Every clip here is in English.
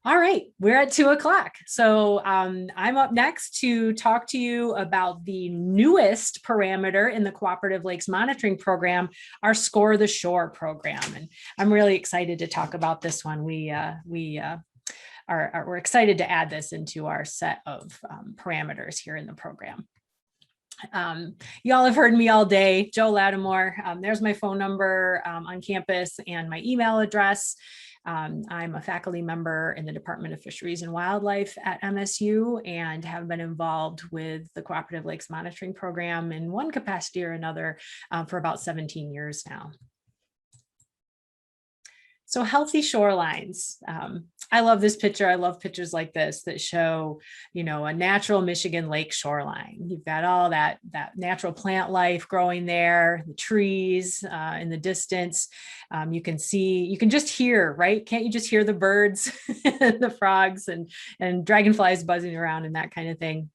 All right, we're at 2 o'clock. So I'm up next to talk to you about the newest parameter in the Cooperative Lakes Monitoring Program, our Score the Shore program. And I'm really excited to talk about this one. We're excited to add this into our set of parameters here in the program. Y'all have heard me all day, Joe Latimore. There's my phone number on campus and my email address. I'm a faculty member in the Department of Fisheries and Wildlife at MSU and have been involved with the Cooperative Lakes Monitoring Program in one capacity or another for about 17 years now. So healthy shorelines. I love this picture. I love pictures like this that show, a natural Michigan lake shoreline. You've got all that natural plant life growing there, the trees in the distance. You can just hear, right? Can't you just hear the birds, the frogs and dragonflies buzzing around and that kind of thing?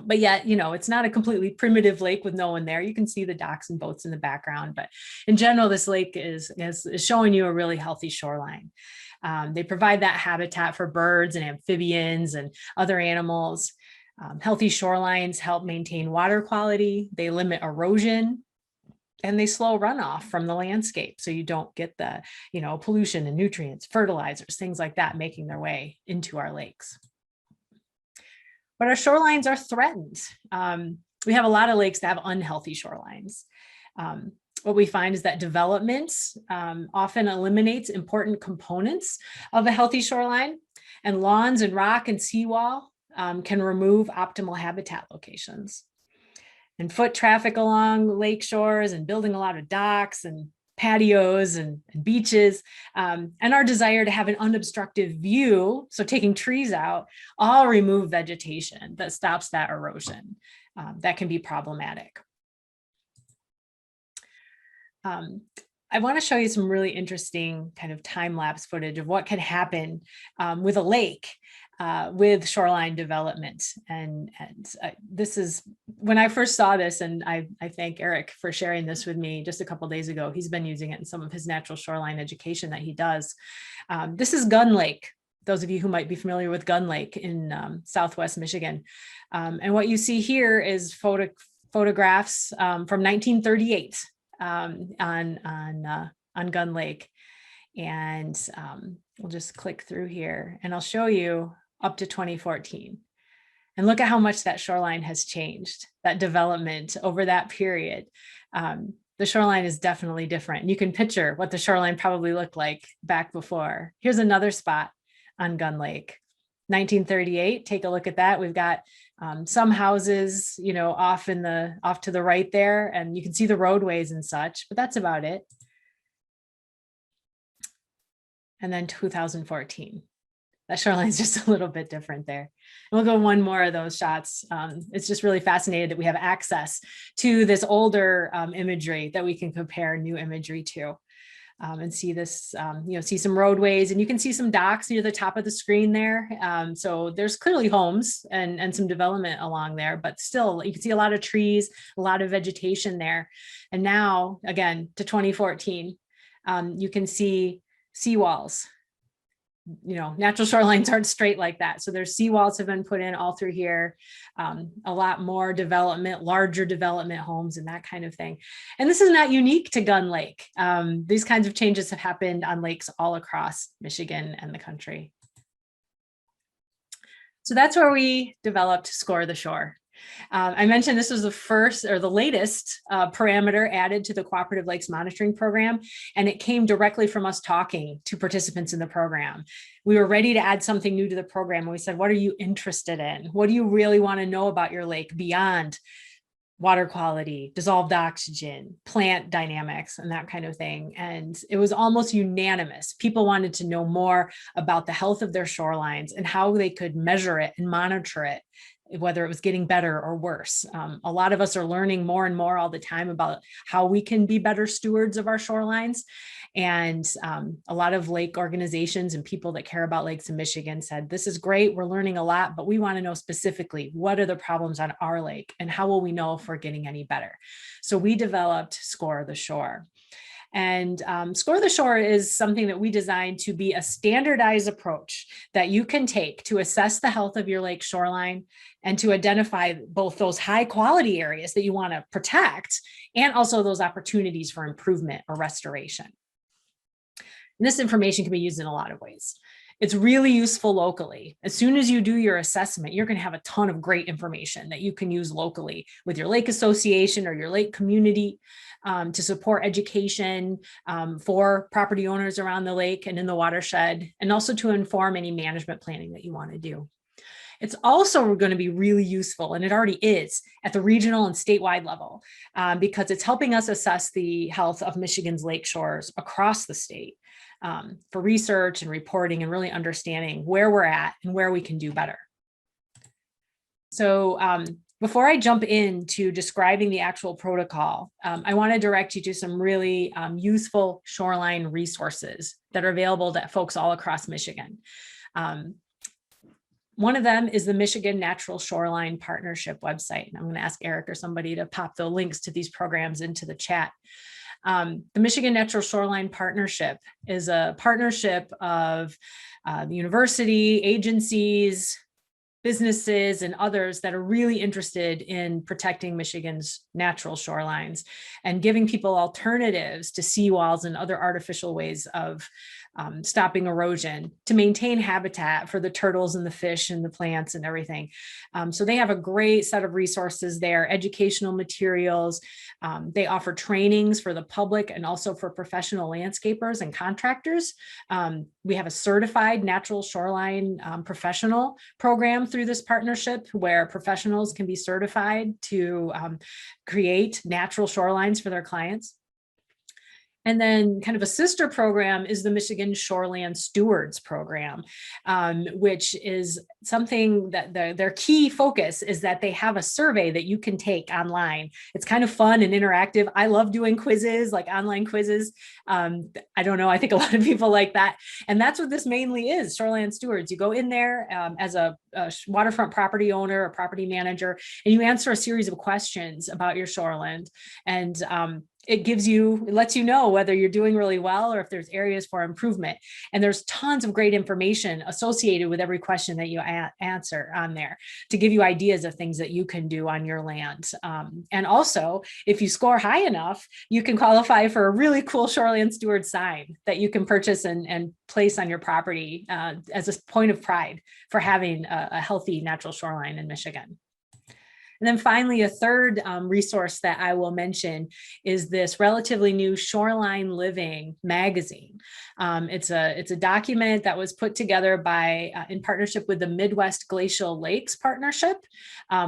But yet, it's not a completely primitive lake with no one there. You can see the docks and boats in the background, but in general, this lake is showing you a really healthy shoreline. They provide that habitat for birds and amphibians and other animals. Healthy shorelines help maintain water quality. They limit erosion and they slow runoff from the landscape. So you don't get the, pollution and nutrients, fertilizers, things like that making their way into our lakes. But our shorelines are threatened. We have a lot of lakes that have unhealthy shorelines. What we find is that development often eliminates important components of a healthy shoreline, and lawns and rock and seawall can remove optimal habitat locations. And foot traffic along lake shores and building a lot of docks and patios and beaches, and our desire to have an unobstructed view, so taking trees out, all remove vegetation that stops that erosion. That can be problematic. I want to show you some really interesting kind of time-lapse footage of what can happen with a lake with shoreline development. And this is, when I first saw this, and I thank Eric for sharing this with me just a couple of days ago. He's been using it in some of his natural shoreline education that he does. This is Gun Lake. Those of you who might be familiar with Gun Lake in Southwest Michigan. And what you see here is photographs from 1938 on Gun Lake. And we'll just click through here and I'll show you up to 2014. And look at how much that shoreline has changed, that development over that period. The shoreline is definitely different. And you can picture what the shoreline probably looked like back before. Here's another spot on Gun Lake, 1938. Take a look at that. We've got some houses, off to the right there, and you can see the roadways and such, but that's about it. And then 2014. That shoreline is just a little bit different there. And we'll go one more of those shots. It's just really fascinating that we have access to this older imagery that we can compare new imagery to and see this, see some roadways, and you can see some docks near the top of the screen there. So there's clearly homes and some development along there, but still you can see a lot of trees, a lot of vegetation there. And now again, to 2014, you can see seawalls. Natural shorelines aren't straight like that. So there's seawalls have been put in all through here, a lot more development, larger development homes and that kind of thing. And this is not unique to Gun Lake. These kinds of changes have happened on lakes all across Michigan and the country. So that's where we developed Score the Shore. I mentioned this was the first or the latest parameter added to the Cooperative Lakes Monitoring Program, and it came directly from us talking to participants in the program. We were ready to add something new to the program, and we said, what are you interested in? What do you really want to know about your lake beyond water quality, dissolved oxygen, plant dynamics, and that kind of thing? And it was almost unanimous. People wanted to know more about the health of their shorelines and how they could measure it and monitor it, whether it was getting better or worse. A lot of us are learning more and more all the time about how we can be better stewards of our shorelines. And a lot of lake organizations and people that care about lakes in Michigan said, this is great, we're learning a lot, but we want to know specifically what are the problems on our lake and how will we know if we're getting any better? So we developed Score the Shore. And Score the Shore is something that we designed to be a standardized approach that you can take to assess the health of your lake shoreline and to identify both those high quality areas that you want to protect and also those opportunities for improvement or restoration. And this information can be used in a lot of ways. It's really useful locally. As soon as you do your assessment, you're going to have a ton of great information that you can use locally with your lake association or your lake community to support education for property owners around the lake and in the watershed, and also to inform any management planning that you want to do. It's also going to be really useful, and it already is, at the regional and statewide level, because it's helping us assess the health of Michigan's lake shores across the state for research and reporting and really understanding where we're at and where we can do better. So before I jump into describing the actual protocol, I want to direct you to some really useful shoreline resources that are available to folks all across Michigan. One of them is the Michigan Natural Shoreline Partnership website. And I'm going to ask Eric or somebody to pop the links to these programs into the chat. The Michigan Natural Shoreline Partnership is a partnership of the university, agencies, businesses, and others that are really interested in protecting Michigan's natural shorelines and giving people alternatives to seawalls and other artificial ways of stopping erosion to maintain habitat for the turtles and the fish and the plants and everything. So they have a great set of resources there, educational materials. They offer trainings for the public and also for professional landscapers and contractors. We have a certified natural shoreline professional program through this partnership where professionals can be certified to create natural shorelines for their clients. And then kind of a sister program is the Michigan Shoreland Stewards Program, which is something that their key focus is that they have a survey that you can take online. It's kind of fun and interactive. I love doing quizzes, like online quizzes. I don't know, I think a lot of people like that. And that's what this mainly is, Shoreland Stewards. You go in there as a waterfront property owner or property manager, and you answer a series of questions about your shoreland. And it lets you know whether you're doing really well or if there's areas for improvement. And there's tons of great information associated with every question that you answer on there to give you ideas of things that you can do on your land. And also, if you score high enough, you can qualify for a really cool Shoreland Steward sign that you can purchase and place on your property as a point of pride for having a healthy natural shoreline in Michigan. And then finally, a third resource that I will mention is this relatively new Shoreline Living magazine. It's a document that was put together by in partnership with the Midwest Glacial Lakes Partnership,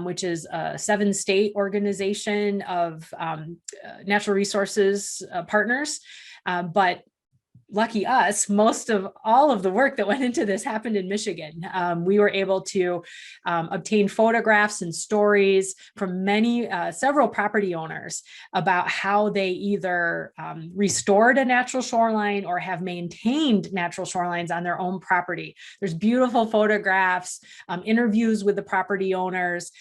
which is a 7-state organization of natural resources partners. But lucky us, most of all of the work that went into this happened in Michigan. We were able to obtain photographs and stories from several property owners about how they either restored a natural shoreline or have maintained natural shorelines on their own property. There's beautiful photographs, interviews with the property owners,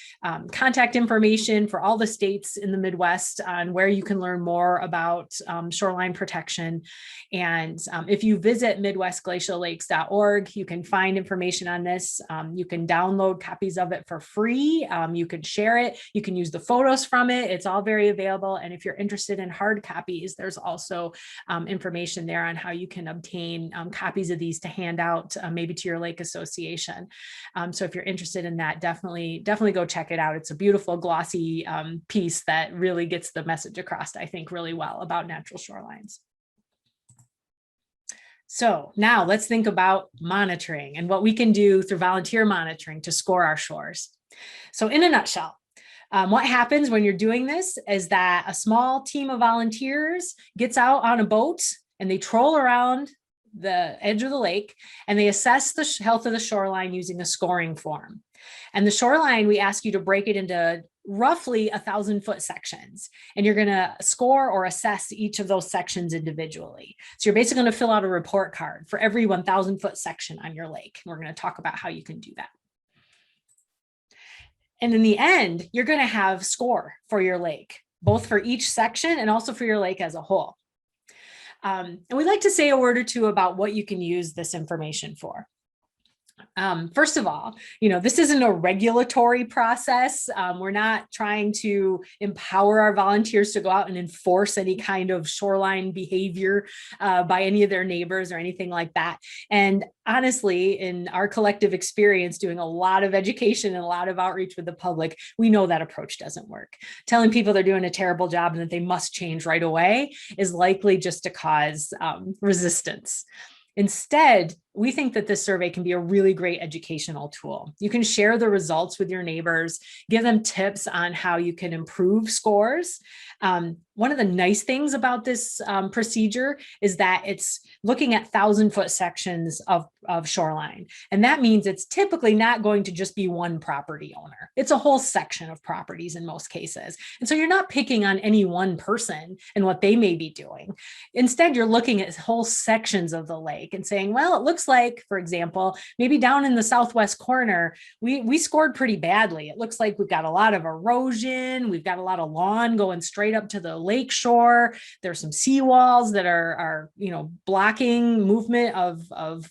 contact information for all the states in the Midwest on where you can learn more about shoreline protection. And if you visit midwestglaciallakes.org, you can find information on this. You can download copies of it for free. You can share it. You can use the photos from it. It's all very available. And if you're interested in hard copies, there's also information there on how you can obtain copies of these to hand out maybe to your lake association. So if you're interested in that, definitely go check it out. It's a beautiful glossy piece that really gets the message across, I think, really well about natural shorelines. So now let's think about monitoring and what we can do through volunteer monitoring to score our shores. So in a nutshell, what happens when you're doing this is that a small team of volunteers gets out on a boat and they troll around the edge of the lake and they assess the health of the shoreline using a scoring form. And the shoreline, we ask you to break it into roughly 1,000-foot sections, and you're going to score or assess each of those sections individually. So you're basically going to fill out a report card for every 1,000-foot section on your lake. We're going to talk about how you can do that. And in the end, you're going to have score for your lake, both for each section and also for your lake as a whole. And we'd like to say a word or two about what you can use this information for. First of all, this isn't a regulatory process. We're not trying to empower our volunteers to go out and enforce any kind of shoreline behavior by any of their neighbors or anything like that. And honestly, in our collective experience, doing a lot of education and a lot of outreach with the public, we know that approach doesn't work. Telling people they're doing a terrible job and that they must change right away is likely just to cause resistance. Instead, we think that this survey can be a really great educational tool. You can share the results with your neighbors, give them tips on how you can improve scores. One of the nice things about this procedure is that it's looking at 1,000-foot sections of shoreline. And that means it's typically not going to just be one property owner. It's a whole section of properties in most cases. And so you're not picking on any one person and what they may be doing. Instead, you're looking at whole sections of the lake and saying, well, it looks like, for example, maybe down in the southwest corner, we scored pretty badly. It looks like we've got a lot of erosion. We've got a lot of lawn going straight up to the lake shore. There's some seawalls that are blocking movement of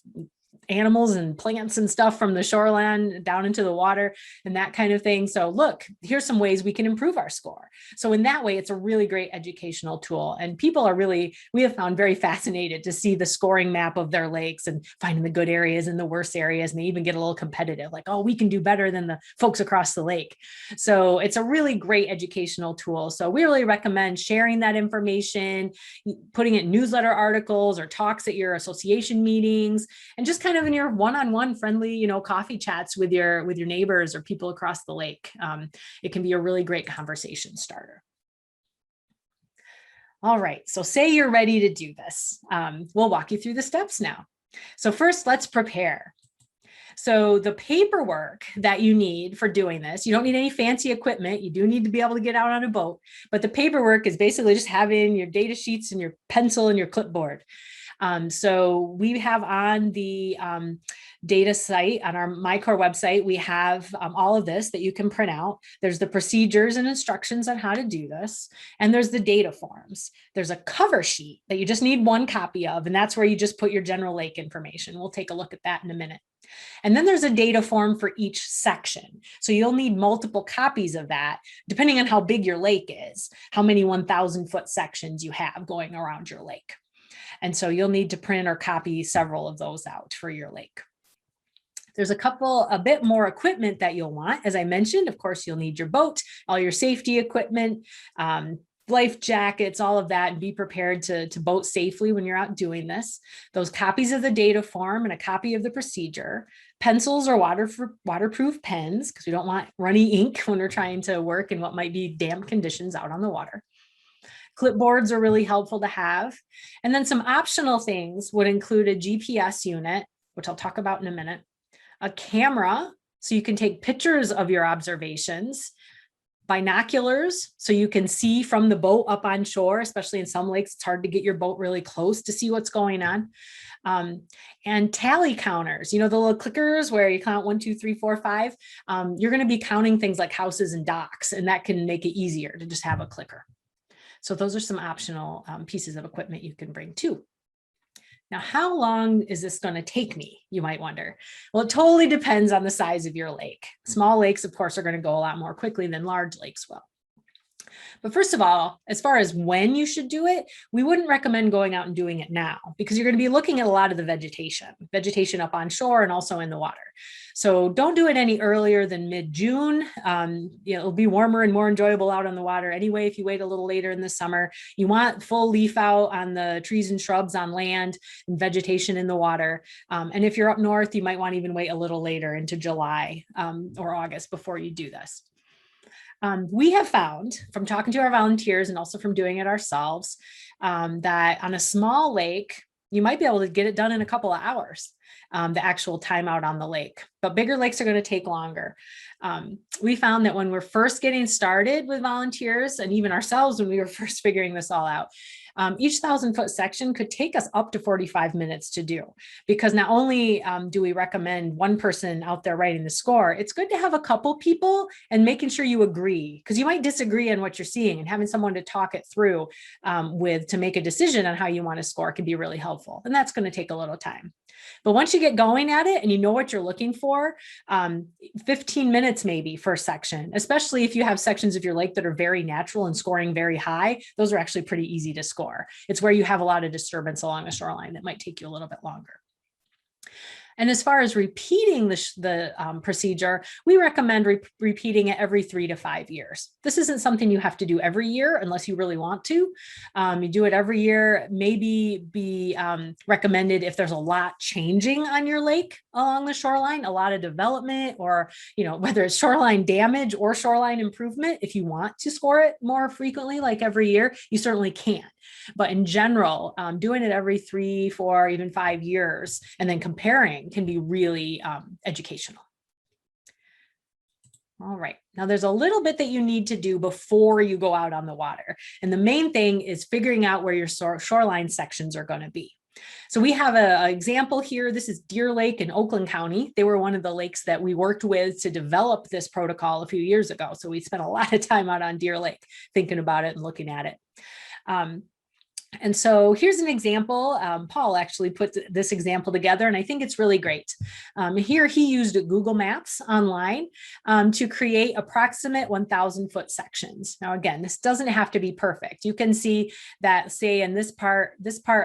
animals and plants and stuff from the shoreline down into the water and that kind of thing. So look, here's some ways we can improve our score. So in that way, it's a really great educational tool. And people we have found very fascinated to see the scoring map of their lakes and finding the good areas and the worst areas. And they even get a little competitive, like, oh, we can do better than the folks across the lake. So it's a really great educational tool. So we really recommend sharing that information, putting it in newsletter articles or talks at your association meetings, and just kind of in your one-on-one friendly, coffee chats with your neighbors or people across the lake. It can be a really great conversation starter. All right, so say you're ready to do this. We'll walk you through the steps now. So first, let's prepare. So the paperwork that you need for doing this, you don't need any fancy equipment. You do need to be able to get out on a boat, but the paperwork is basically just having your data sheets and your pencil and your clipboard. So we have on the data site, on our MiCorps website, we have all of this that you can print out. There's the procedures and instructions on how to do this. And there's the data forms. There's a cover sheet that you just need one copy of, and that's where you just put your general lake information. We'll take a look at that in a minute. And then there's a data form for each section. So you'll need multiple copies of that, depending on how big your lake is, how many 1,000-foot sections you have going around your lake. And so you'll need to print or copy several of those out for your lake. There's a bit more equipment that you'll want. As I mentioned, of course, you'll need your boat, all your safety equipment, life jackets, all of that, and be prepared to boat safely when you're out doing this. Those copies of the data form and a copy of the procedure, pencils or waterproof pens, because we don't want runny ink when we're trying to work in what might be damp conditions out on the water. Clipboards are really helpful to have. And then some optional things would include a GPS unit, which I'll talk about in a minute, a camera, so you can take pictures of your observations, binoculars, so you can see from the boat up on shore, especially in some lakes, it's hard to get your boat really close to see what's going on. And tally counters, the little clickers where you count 1, 2, 3, 4, 5. You're going to be counting things like houses and docks, and that can make it easier to just have a clicker. So those are some optional pieces of equipment you can bring too. Now, how long is this going to take me, you might wonder? Well, it totally depends on the size of your lake. Small lakes, of course, are going to go a lot more quickly than large lakes will. But first of all, as far as when you should do it, we wouldn't recommend going out and doing it now, because you're going to be looking at a lot of the vegetation up on shore and also in the water. So don't do it any earlier than mid-June. It'll be warmer and more enjoyable out on the water anyway if you wait a little later in the summer. You want full leaf out on the trees and shrubs on land and vegetation in the water. And if you're up north, you might want to even wait a little later into July or August before you do this. We have found from talking to our volunteers and also from doing it ourselves that on a small lake, you might be able to get it done in a couple of hours, the actual time out on the lake, but bigger lakes are going to take longer. We found that when we're first getting started with volunteers, and even ourselves when we were first figuring this all out, Each 1,000-foot section could take us up to 45 minutes to do, because not only do we recommend one person out there writing the score, it's good to have a couple people and making sure you agree, because you might disagree on what you're seeing, and having someone to talk it through with to make a decision on how you want to score can be really helpful. And that's going to take a little time. But once you get going at it and you know what you're looking for, 15 minutes maybe for a section, especially if you have sections of your lake that are very natural and scoring very high, those are actually pretty easy to score. It's where you have a lot of disturbance along a shoreline that might take you a little bit longer. And as far as repeating the procedure, we recommend repeating it every 3 to 5 years. This isn't something you have to do every year unless you really want to. You do it every year, maybe be recommended if there's a lot changing on your lake along the shoreline, a lot of development, or whether it's shoreline damage or shoreline improvement. If you want to score it more frequently, like every year, you certainly can. But in general, doing it every 3, 4, even 5 years, and then comparing can be really educational. All right, now there's a little bit that you need to do before you go out on the water. And the main thing is figuring out where your shoreline sections are going to be. So we have an example here. This is Deer Lake in Oakland County. They were one of the lakes that we worked with to develop this protocol a few years ago. So we spent a lot of time out on Deer Lake thinking about it and looking at it. And so here's an example. Paul actually put this example together, and I think it's really great. Here he used Google Maps online to create approximate 1,000-foot sections. Now, again, this doesn't have to be perfect. You can see that, say, in this part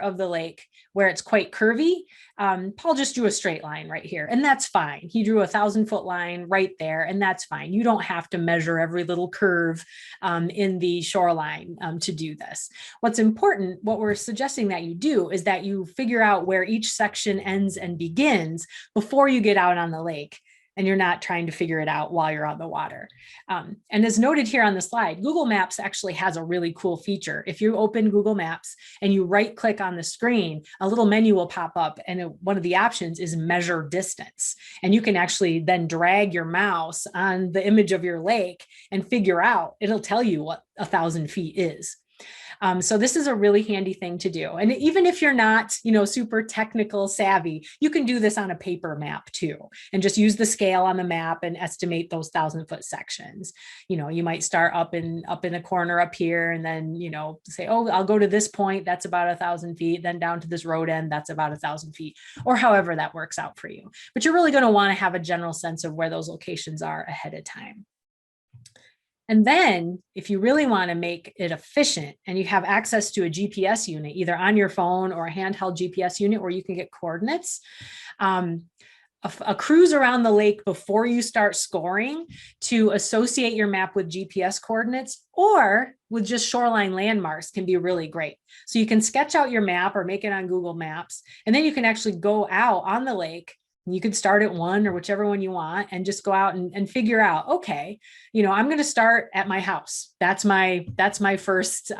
of the lake where it's quite curvy, Paul just drew a straight line right here, and that's fine. He drew a 1,000-foot line right there, and that's fine. You don't have to measure every little curve in the shoreline to do this. What's important, what we're suggesting that you do, is that you figure out where each section ends and begins before you get out on the lake, and you're not trying to figure it out while you're on the water. And as noted here on the slide, Google Maps actually has a really cool feature. If you open Google Maps and you right click on the screen, a little menu will pop up, and one of the options is measure distance. And you can actually then drag your mouse on the image of your lake and figure out, it'll tell you what 1,000 feet is. So this is a really handy thing to do. And even if you're not, super technical savvy, you can do this on a paper map too, and just use the scale on the map and estimate those 1,000-foot sections. You might start up in a corner up here, and then, say, oh, I'll go to this point. That's about 1,000 feet. Then down to this road end, that's about 1,000 feet, or however that works out for you. But you're really going to want to have a general sense of where those locations are ahead of time. And then if you really want to make it efficient and you have access to a GPS unit, either on your phone or a handheld GPS unit where you can get coordinates, a cruise around the lake before you start scoring to associate your map with GPS coordinates or with just shoreline landmarks can be really great. So you can sketch out your map or make it on Google Maps, and then you can actually go out on the lake. You could start at one or whichever one you want and just go out and figure out, okay, I'm going to start at my house. That's my first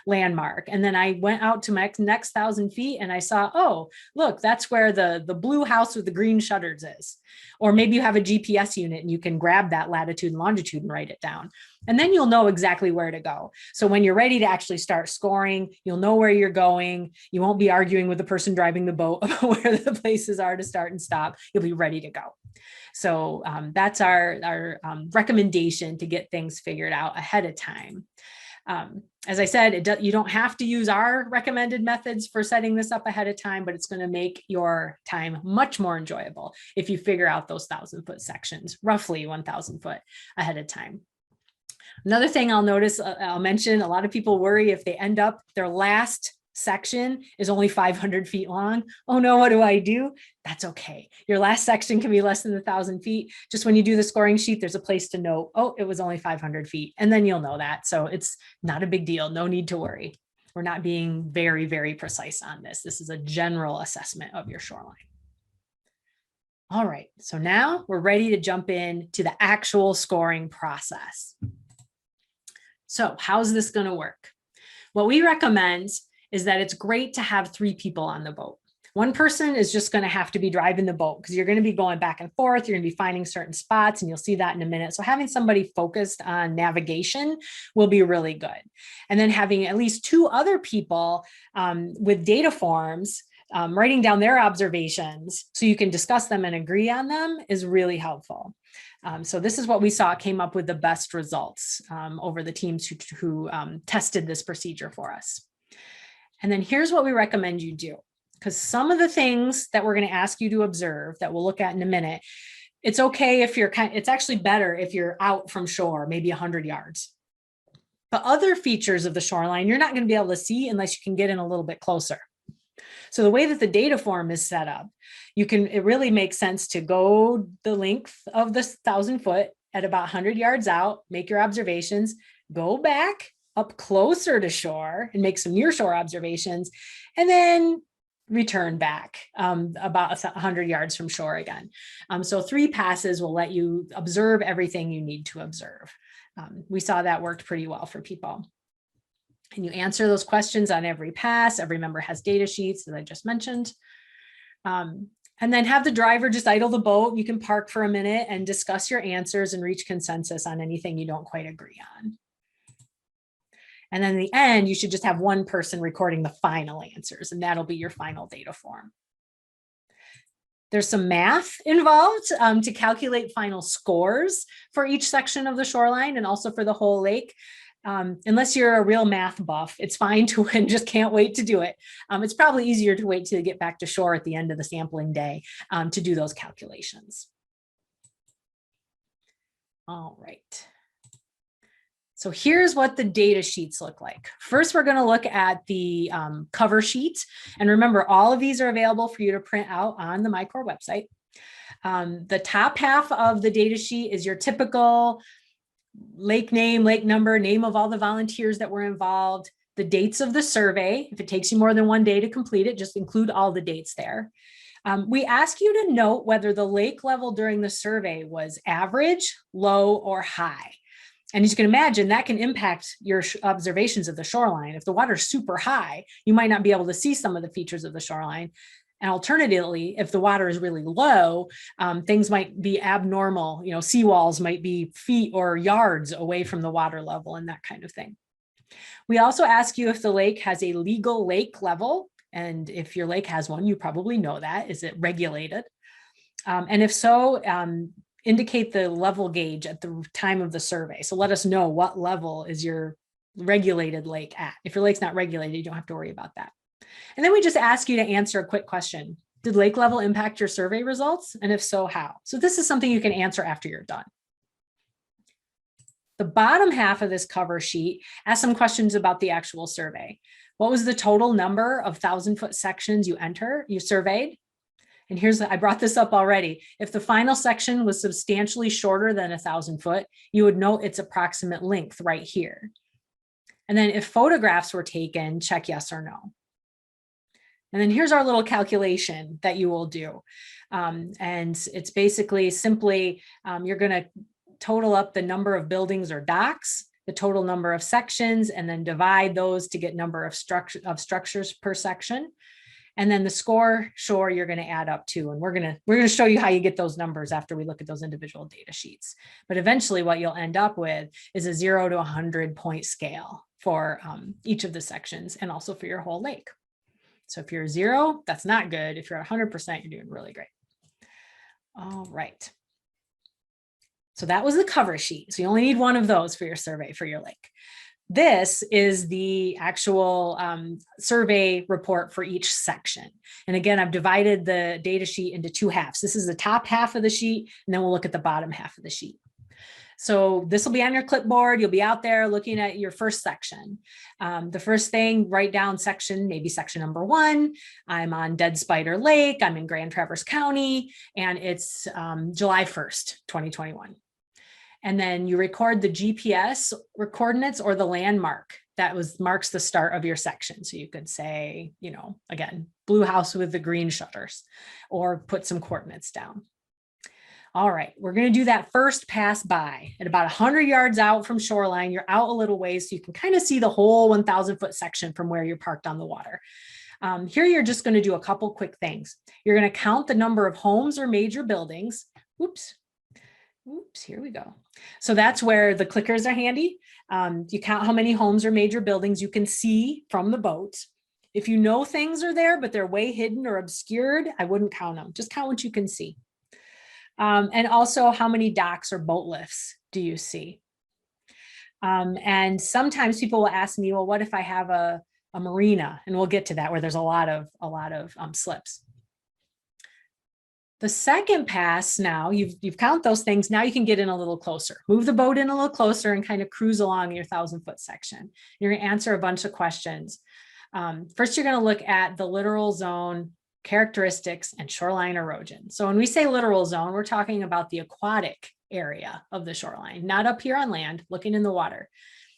landmark. And then I went out to my next 1,000 feet and I saw, oh, look, that's where the blue house with the green shutters is. Or maybe you have a GPS unit and you can grab that latitude and longitude and write it down. And then you'll know exactly where to go. So when you're ready to actually start scoring, you'll know where you're going. You won't be arguing with the person driving the boat about where the places are to start and stop. You'll be ready to go. So that's our recommendation to get things figured out ahead of time. As I said, you don't have to use our recommended methods for setting this up ahead of time, but it's going to make your time much more enjoyable if you figure out those 1,000-foot sections, roughly 1,000 foot ahead of time. Another thing I'll mention, a lot of people worry if they end up their last section is only 500 feet long. Oh no, what do I do? That's okay. Your last section can be less than 1,000 feet. Just when you do the scoring sheet, there's a place to note, oh, it was only 500 feet. And then you'll know that. So it's not a big deal. No need to worry. We're not being very, very precise on this. This is a general assessment of your shoreline. All right, so now we're ready to jump in to the actual scoring process. So how's this going to work? What we recommend is that it's great to have 3 people on the boat. One person is just going to have to be driving the boat because you're going to be going back and forth. You're going to be finding certain spots, and you'll see that in a minute. So having somebody focused on navigation will be really good. And then having at least 2 other people with data forms writing down their observations so you can discuss them and agree on them is really helpful. So this is what we saw came up with the best results over the teams who tested this procedure for us. And then here's what we recommend you do, because some of the things that we're going to ask you to observe that we'll look at in a minute, it's okay if you're it's actually better if you're out from shore, maybe 100 yards. But other features of the shoreline, you're not going to be able to see unless you can get in a little bit closer. So the way that the data form is set up, it really makes sense to go the length of the 1,000 foot at about 100 yards out, make your observations, go back up closer to shore and make some near shore observations, and then return back about 100 yards from shore again. So 3 passes will let you observe everything you need to observe. We saw that worked pretty well for people. And you answer those questions on every pass. Every member has data sheets, as I just mentioned. And then have the driver just idle the boat. You can park for a minute and discuss your answers and reach consensus on anything you don't quite agree on. And then in the end, you should just have one person recording the final answers, and that'll be your final data form. There's some math involved to calculate final scores for each section of the shoreline and also for the whole lake. Unless you're a real math buff, it's fine to and just can't wait to do it. It's probably easier to wait till you get back to shore at the end of the sampling day to do those calculations. All right. So here's what the data sheets look like. First, we're going to look at the cover sheet. And remember, all of these are available for you to print out on the MiCorps website. The top half of the data sheet is your typical lake name, lake number, name of all the volunteers that were involved, the dates of the survey. If it takes you more than 1 day to complete it, just include all the dates there. We ask you to note whether the lake level during the survey was average, low, or high. And as you can imagine, that can impact your observations of the shoreline. If the water's super high, you might not be able to see some of the features of the shoreline. And alternatively, if the water is really low, things might be abnormal. You know, seawalls might be feet or yards away from the water level and that kind of thing. We also ask you if the lake has a legal lake level. And if your lake has one, you probably know that. Is it regulated? And if so, indicate the level gauge at the time of the survey. So let us know what level is your regulated lake at. If your lake's not regulated, you don't have to worry about that. And then we just ask you to answer a quick question. Did lake level impact your survey results? And if so, how? So this is something you can answer after you're done. The bottom half of this cover sheet asks some questions about the actual survey. What was the total number of 1,000-foot sections you surveyed? And I brought this up already. If the final section was substantially shorter than 1,000 foot, you would note its approximate length right here. And then if photographs were taken, check yes or no. And then here's our little calculation that you will do. And it's basically simply, you're going to total up the number of buildings or docks, the total number of sections, and then divide those to get number of structures per section. And then the shore you're going to add up to, and we're going to show you how you get those numbers after we look at those individual data sheets. But eventually what you'll end up with is a 0 to 100 point scale for each of the sections and also for your whole lake. So if you're 0, that's not good. If you're 100%, you're doing really great. All right. So that was the cover sheet. So you only need one of those for your survey for your lake. This is the actual survey report for each section. And again, I've divided the data sheet into 2 halves. This is the top half of the sheet, and then we'll look at the bottom half of the sheet. So this will be on your clipboard. You'll be out there looking at your first section. The first thing, write down maybe section number 1. I'm on Dead Spider Lake. I'm in Grand Traverse County, and it's July 1st, 2021. And then you record the GPS coordinates or the landmark that marks the start of your section. So you could say, you know, again, blue house with the green shutters, or put some coordinates down. All right, we're going to do that first pass by at about 100 yards out from shoreline. You're out a little ways so you can kind of see the whole 1,000-foot section from where you're parked on the water. Here, you're just going to do a couple quick things. You're going to count the number of homes or major buildings. Oops, here we go. So that's where the clickers are handy. You count how many homes or major buildings you can see from the boat. If you know things are there, but they're way hidden or obscured, I wouldn't count them. Just count what you can see. And also, how many docks or boat lifts do you see? And sometimes people will ask me, well, what if I have a marina? And we'll get to that, where there's a lot of slips. The second pass, now you've count those things. Now you can get in a little closer, move the boat in a little closer and kind of cruise along your 1,000-foot section. You're going to answer a bunch of questions. First, you're going to look at the littoral zone characteristics and shoreline erosion. So when we say littoral zone, we're talking about the aquatic area of the shoreline, not up here on land, looking in the water.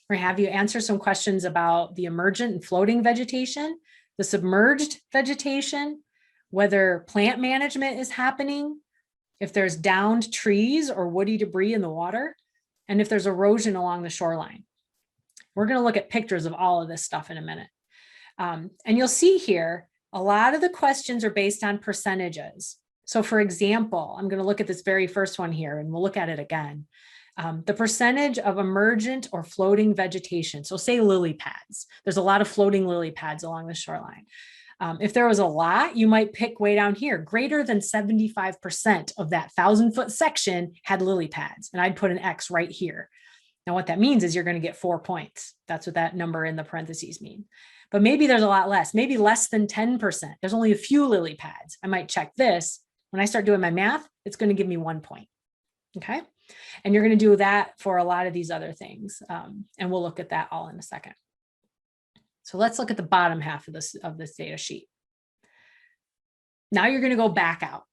We're going to have you answer some questions about the emergent and floating vegetation, the submerged vegetation, whether plant management is happening, if there's downed trees or woody debris in the water, and if there's erosion along the shoreline. We're going to look at pictures of all of this stuff in a minute. And you'll see here, a lot of the questions are based on percentages. So for example, I'm going to look at this very first one here, and we'll look at it again. The percentage of emergent or floating vegetation. So say lily pads. There's a lot of floating lily pads along the shoreline. If there was a lot, you might pick way down here, greater than 75% of that 1,000-foot section had lily pads, and I'd put an X right here. Now what that means is you're going to get 4 points. That's what that number in the parentheses mean. But maybe there's a lot less, maybe less than 10%. There's only a few lily pads. I might check this. When I start doing my math, it's going to give me 1 point. Okay. And you're going to do that for a lot of these other things. And we'll look at that all in a second. So let's look at the bottom half of this data sheet. Now you're going to go back out.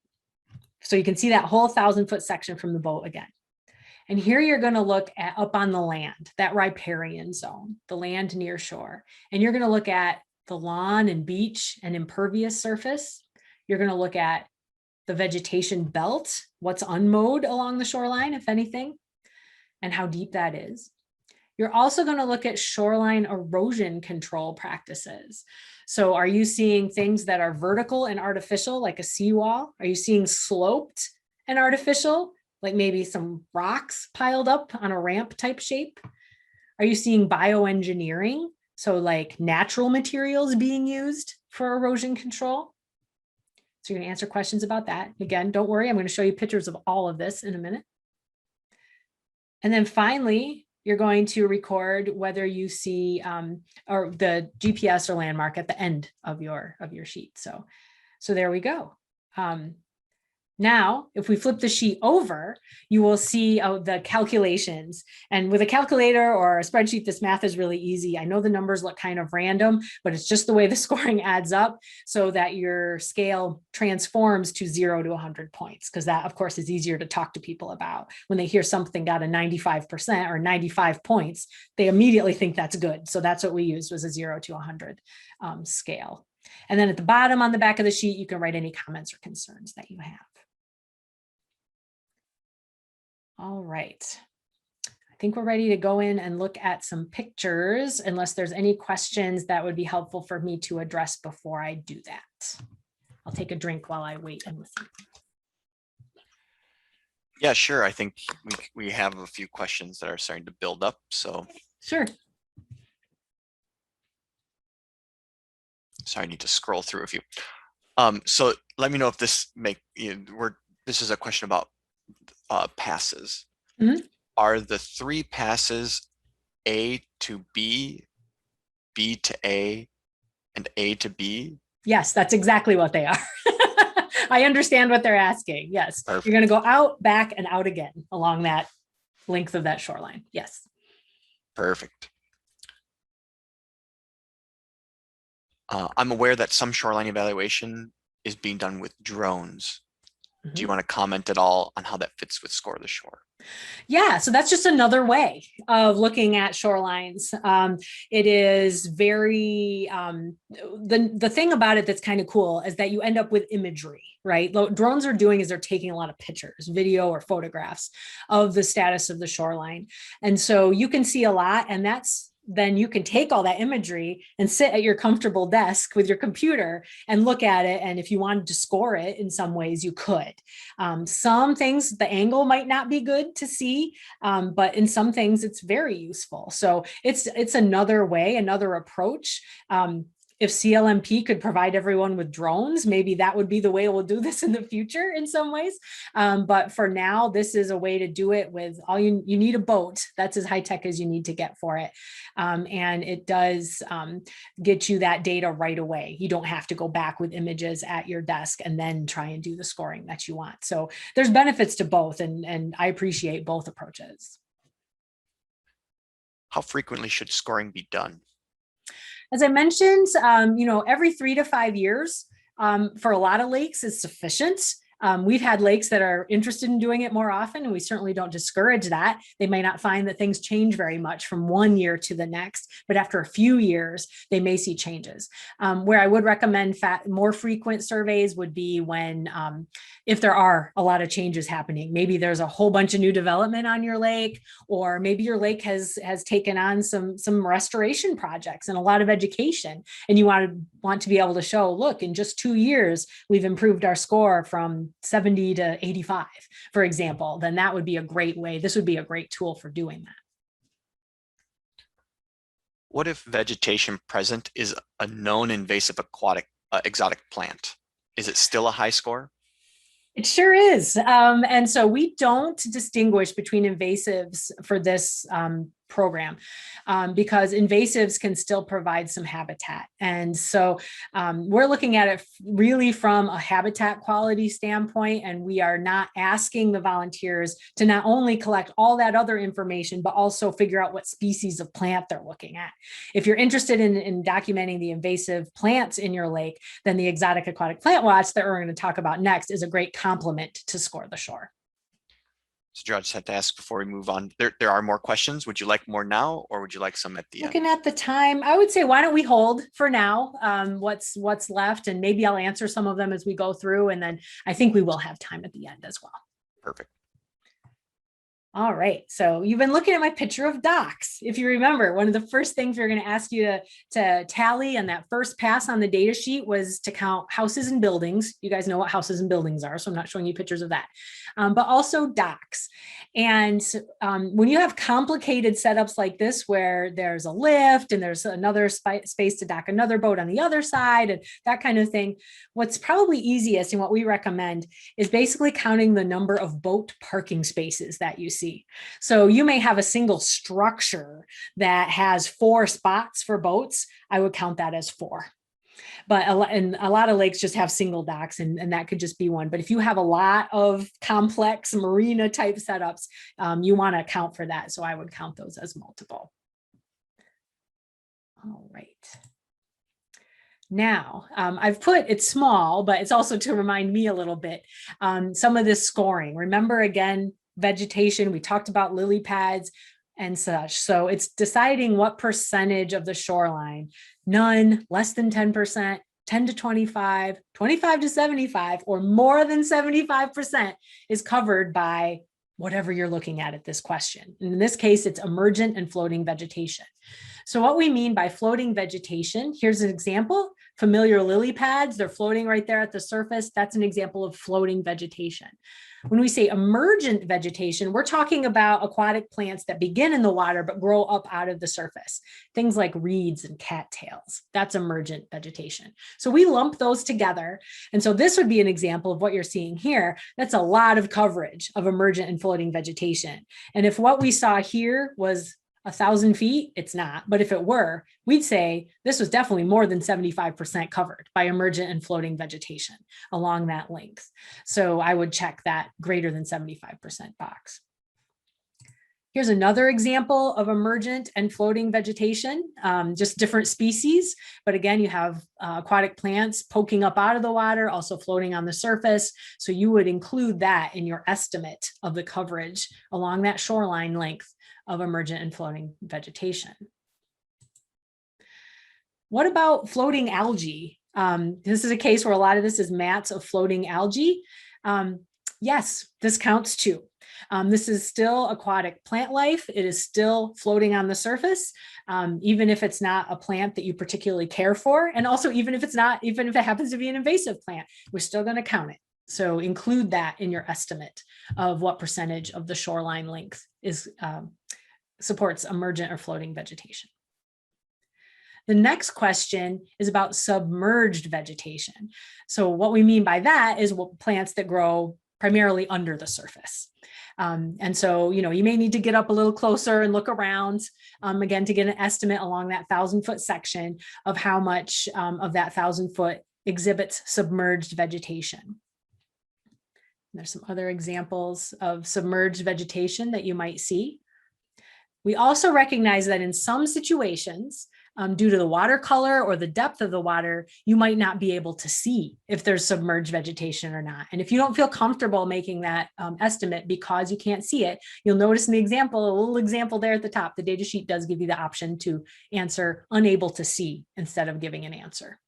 So you can see that whole 1,000-foot section from the boat again. And here you're going to look at up on the land, that riparian zone, the land near shore. And you're going to look at the lawn and beach and impervious surface. You're going to look at the vegetation belt, what's unmowed along the shoreline, if anything, and how deep that is. You're also going to look at shoreline erosion control practices. So are you seeing things that are vertical and artificial, like a seawall? Are you seeing sloped and artificial, like maybe some rocks piled up on a ramp type shape? Are you seeing bioengineering? So like natural materials being used for erosion control? So you're going to answer questions about that. Again, don't worry, I'm going to show you pictures of all of this in a minute. And then finally, you're going to record whether you see or the GPS or landmark at the end of your sheet. So there we go. Now, if we flip the sheet over, you will see the calculations. And with a calculator or a spreadsheet, this math is really easy. I know the numbers look kind of random, but it's just the way the scoring adds up so that your scale transforms to 0 to 100 points, because that, of course, is easier to talk to people about. When they hear something got a 95% or 95 points, they immediately think that's good. So that's what we used, was a 0 to 100 scale. And then at the bottom on the back of the sheet, you can write any comments or concerns that you have. All right, I think we're ready to go in and look at some pictures, unless there's any questions that would be helpful for me to address before I do that. I'll take a drink while I wait and listen. Yeah, sure. I think we have a few questions that are starting to build up. So sure. Sorry, I need to scroll through a few. So let me know if this this is a question about passes. Mm-hmm. Are the 3 passes A to B, B to A, and A to B? Yes, that's exactly what they are. I understand what they're asking. Yes. Perfect. You're going to go out, back, and out again along that length of that shoreline. Yes. Perfect. I'm aware that some shoreline evaluation is being done with drones. Mm-hmm. Do you want to comment at all on how that fits with Score the Shore? Yeah, so that's just another way of looking at shorelines. It is very, the thing about it that's kind of cool is that you end up with imagery, right? What drones are doing is they're taking a lot of pictures, video or photographs of the status of the shoreline. And so you can see a lot, and that's then you can take all that imagery and sit at your comfortable desk with your computer and look at it. And if you wanted to score it in some ways, you could. Some things, the angle might not be good to see, but in some things it's very useful. So it's another way, another approach. If CLMP could provide everyone with drones, maybe that would be the way we'll do this in the future in some ways. But for now, this is a way to do it with all you need a boat. That's as high tech as you need to get for it. And it does get you that data right away. You don't have to go back with images at your desk and then try and do the scoring that you want. So there's benefits to both, and I appreciate both approaches. How frequently should scoring be done? As I mentioned, every 3 to 5 years for a lot of lakes is sufficient. We've had lakes that are interested in doing it more often, and we certainly don't discourage that. They may not find that things change very much from one year to the next, but after a few years, they may see changes. Where I would recommend more frequent surveys would be when, if there are a lot of changes happening, maybe there's a whole bunch of new development on your lake, or maybe your lake has taken on some restoration projects and a lot of education, and you want to be able to show, look, in just 2 years, we've improved our score from 70 to 85, for example, then that would be a great way. This would be a great tool for doing that. What if vegetation present is a known invasive aquatic exotic plant? Is it still a high score? It sure is. And so we don't distinguish between invasives for this program because invasives can still provide some habitat. And so we're looking at it really from a habitat quality standpoint, and we are not asking the volunteers to not only collect all that other information, but also figure out what species of plant they're looking at. If you're interested in documenting the invasive plants in your lake, then the Exotic Aquatic Plant Watch that we're going to talk about next is a great complement to Score the Shore. So I just have to ask before we move on, there are more questions. Would you like more now, or would you like some at the end? Looking at the time, I would say, why don't we hold for now what's left, and maybe I'll answer some of them as we go through, and then I think we will have time at the end as well. Perfect. All right, so you've been looking at my picture of docks. If you remember, one of the first things we were going to ask you to tally on that first pass on the data sheet was to count houses and buildings. You guys know what houses and buildings are, so I'm not showing you pictures of that, but also docks. And when you have complicated setups like this, where there's a lift and there's another space to dock another boat on the other side and that kind of thing, what's probably easiest and what we recommend is basically counting the number of boat parking spaces that you see. So you may have a single structure that has 4 spots for boats. I would count that as 4. But a lot of lakes just have single docks, and that could just be one. But if you have a lot of complex marina type setups, you want to account for that. So I would count those as multiple. All right. Now, I've put it's small, but it's also to remind me a little bit some of this scoring. Remember, again, vegetation, we talked about lily pads and such. So it's deciding what percentage of the shoreline, none, less than 10%, 10 to 25, 25 to 75, or more than 75% is covered by whatever you're looking at this question. And in this case, it's emergent and floating vegetation. So what we mean by floating vegetation, here's an example. Familiar lily pads, they're floating right there at the surface. That's an example of floating vegetation. When we say emergent vegetation, we're talking about aquatic plants that begin in the water but grow up out of the surface. Things like reeds and cattails. That's emergent vegetation. So we lump those together. And so this would be an example of what you're seeing here. That's a lot of coverage of emergent and floating vegetation. And if what we saw here was 1,000 feet, it's not. But if it were, we'd say this was definitely more than 75% covered by emergent and floating vegetation along that length. So I would check that greater than 75% box. Here's another example of emergent and floating vegetation, just different species. But again, you have aquatic plants poking up out of the water, also floating on the surface. So you would include that in your estimate of the coverage along that shoreline length of emergent and floating vegetation. What about floating algae? This is a case where a lot of this is mats of floating algae. Yes, this counts too. This is still aquatic plant life. It is still floating on the surface, even if it's not a plant that you particularly care for. And also, even if it happens to be an invasive plant, we're still going to count it. So include that in your estimate of what percentage of the shoreline length supports emergent or floating vegetation. The next question is about submerged vegetation. So what we mean by that is plants that grow primarily under the surface. And so, you may need to get up a little closer and look around, again, to get an estimate along that 1,000-foot section of how much of that 1,000-foot exhibits submerged vegetation. There's some other examples of submerged vegetation that you might see. We also recognize that in some situations, due to the water color or the depth of the water, you might not be able to see if there's submerged vegetation or not. And if you don't feel comfortable making that estimate because you can't see it, you'll notice in the example, a little example there at the top, the data sheet does give you the option to answer unable to see instead of giving an answer.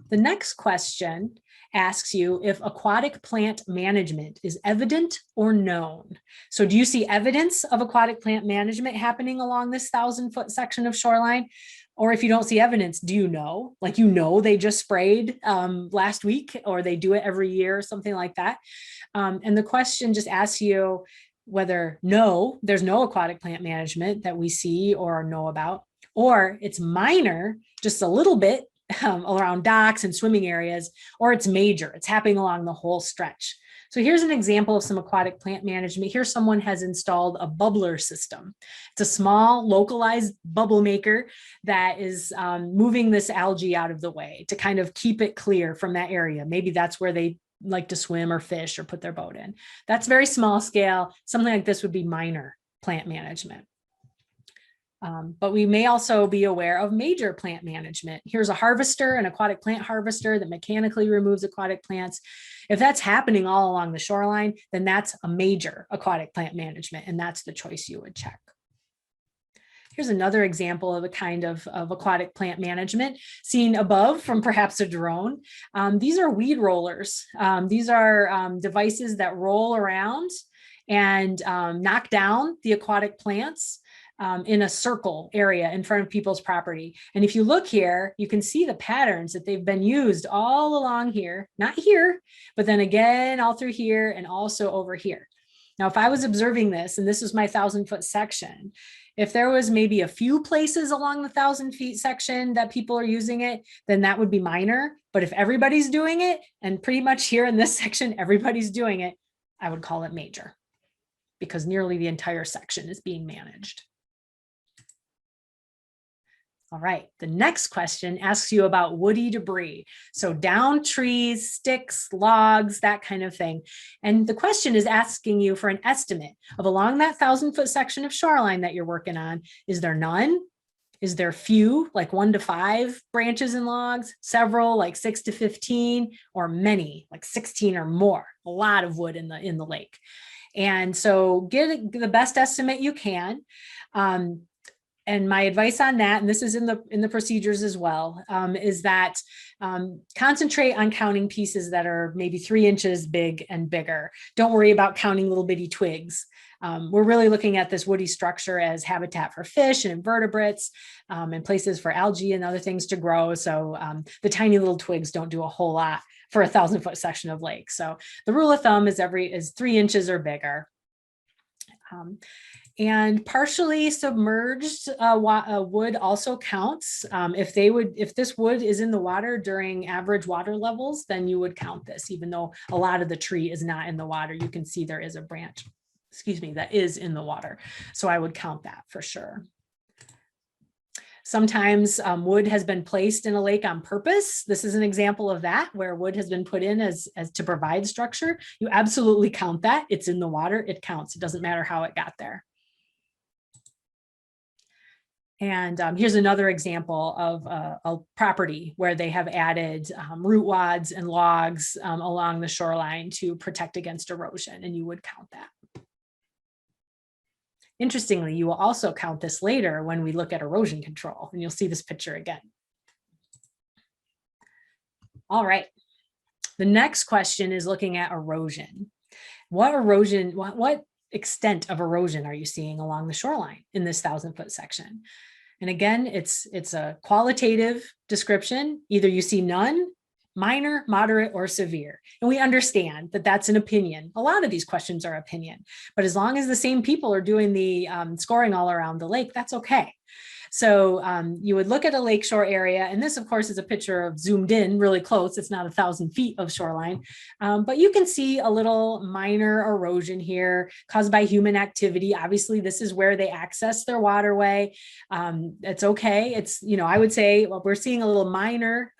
The next question asks you if aquatic plant management is evident or known. So do you see evidence of aquatic plant management happening along this 1,000-foot section of shoreline? Or if you don't see evidence, do you know? Like, they just sprayed last week, or they do it every year or something like that. And the question just asks you whether there's no aquatic plant management that we see or know about, or it's minor, just a little bit, around docks and swimming areas, or it's major, it's happening along the whole stretch. So here's an example of some aquatic plant management. Here someone has installed a bubbler system. It's a small localized bubble maker that is moving this algae out of the way to kind of keep it clear from that area. Maybe that's where they like to swim or fish or put their boat in. That's very small scale. Something like this would be minor plant management. But we may also be aware of major plant management. Here's a harvester, an aquatic plant harvester that mechanically removes aquatic plants. If that's happening all along the shoreline, then that's a major aquatic plant management, and that's the choice you would check. Here's another example of a kind of aquatic plant management seen above from perhaps a drone. These are weed rollers. These are devices that roll around and knock down the aquatic plants in a circle area in front of people's property. And if you look here, you can see the patterns that they've been used all along here, not here, but then again, all through here and also over here. Now, if I was observing this, and this was my 1,000-foot section, if there was maybe a few places along the 1,000-foot section that people are using it, then that would be minor. But if everybody's doing it, and pretty much here in this section, everybody's doing it, I would call it major, because nearly the entire section is being managed. All right, the next question asks you about woody debris. So down trees, sticks, logs, that kind of thing. And the question is asking you for an estimate of along that 1,000-foot section of shoreline that you're working on. Is there none? Is there few, like 1 to 5 branches and logs, several, like 6 to 15, or many, like 16 or more? A lot of wood in the lake. And so get the best estimate you can. And my advice on that, and this is in the procedures as well, is that concentrate on counting pieces that are maybe 3 inches big and bigger. Don't worry about counting little bitty twigs. We're really looking at this woody structure as habitat for fish and invertebrates, and places for algae and other things to grow. So the tiny little twigs don't do a whole lot for a 1,000-foot section of lake. So the rule of thumb is 3 inches or bigger. And partially submerged wood also counts. If this wood is in the water during average water levels, then you would count this, even though a lot of the tree is not in the water. You can see there is a branch, that is in the water. So I would count that for sure. Sometimes wood has been placed in a lake on purpose. This is an example of that, where wood has been put in as to provide structure. You absolutely count that. It's in the water, it counts. It doesn't matter how it got there. And here's another example of a property where they have added root wads and logs along the shoreline to protect against erosion, and you would count that. Interestingly, you will also count this later when we look at erosion control, and you'll see this picture again. All right. The next question is looking at erosion. What extent of erosion are you seeing along the shoreline in this 1,000-foot section? And again, it's a qualitative description. Either you see none, minor, moderate, or severe. And we understand that that's an opinion. A lot of these questions are opinion, but as long as the same people are doing the scoring all around the lake, that's okay. So you would look at a lakeshore area, and this, of course, is a picture of zoomed in really close. It's not 1,000 feet of shoreline, but you can see a little minor erosion here caused by human activity. Obviously, this is where they access their waterway. It's okay. It's, I would say, well, we're seeing a little minor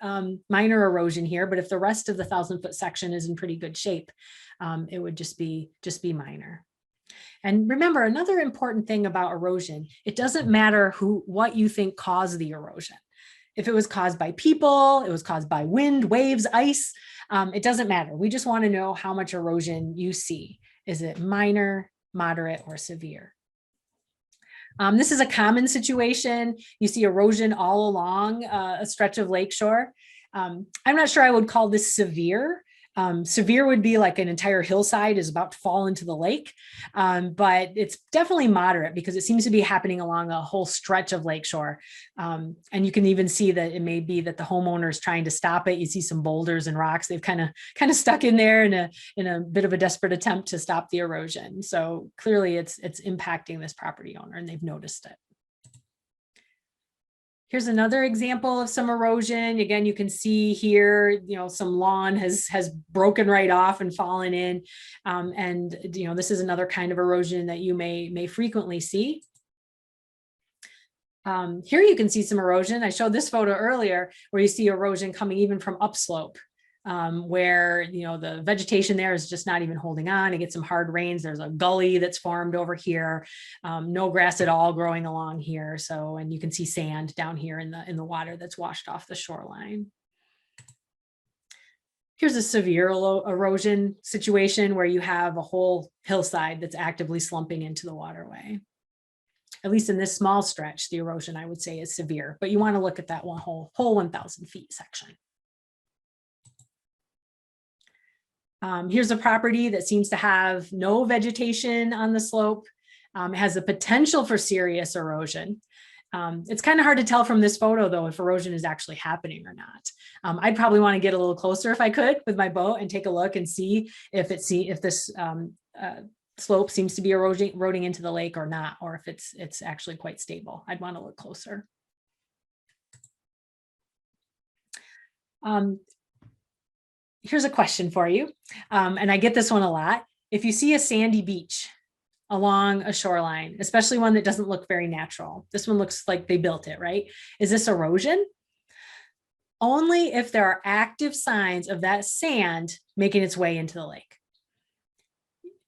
erosion here, but if the rest of the 1,000-foot section is in pretty good shape, it would just be minor. And remember, another important thing about erosion, it doesn't matter what you think caused the erosion. If it was caused by people, it was caused by wind, waves, ice, it doesn't matter. We just want to know how much erosion you see. Is it minor, moderate, or severe? This is a common situation. You see erosion all along a stretch of lakeshore. I'm not sure I would call this severe. Severe would be like an entire hillside is about to fall into the lake, but it's definitely moderate because it seems to be happening along a whole stretch of lakeshore. And you can even see that it may be that the homeowner is trying to stop it. You see some boulders and rocks. They've kind of stuck in there in a bit of a desperate attempt to stop the erosion. So clearly it's impacting this property owner, and they've noticed it. Here's another example of some erosion. Again, you can see here, some lawn has broken right off and fallen in. And this is another kind of erosion that you may frequently see. Here you can see some erosion. I showed this photo earlier where you see erosion coming even from upslope. Where the vegetation there is just not even holding on. You get some hard rains. There's a gully that's formed over here. No grass at all growing along here. So, and you can see sand down here in the water that's washed off the shoreline. Here's a severe erosion situation where you have a whole hillside that's actively slumping into the waterway. At least in this small stretch, the erosion, I would say, is severe, but you want to look at that whole 1,000 feet section. Here's a property that seems to have no vegetation on the slope. It has the potential for serious erosion. It's kind of hard to tell from this photo, though, if erosion is actually happening or not. I'd probably want to get a little closer if I could with my boat and take a look and see if this slope seems to be eroding into the lake or not, or if it's actually quite stable. I'd want to look closer. Here's a question for you, and I get this one a lot. If you see a sandy beach along a shoreline, especially one that doesn't look very natural, this one looks like they built it, right? Is this erosion? Only if there are active signs of that sand making its way into the lake.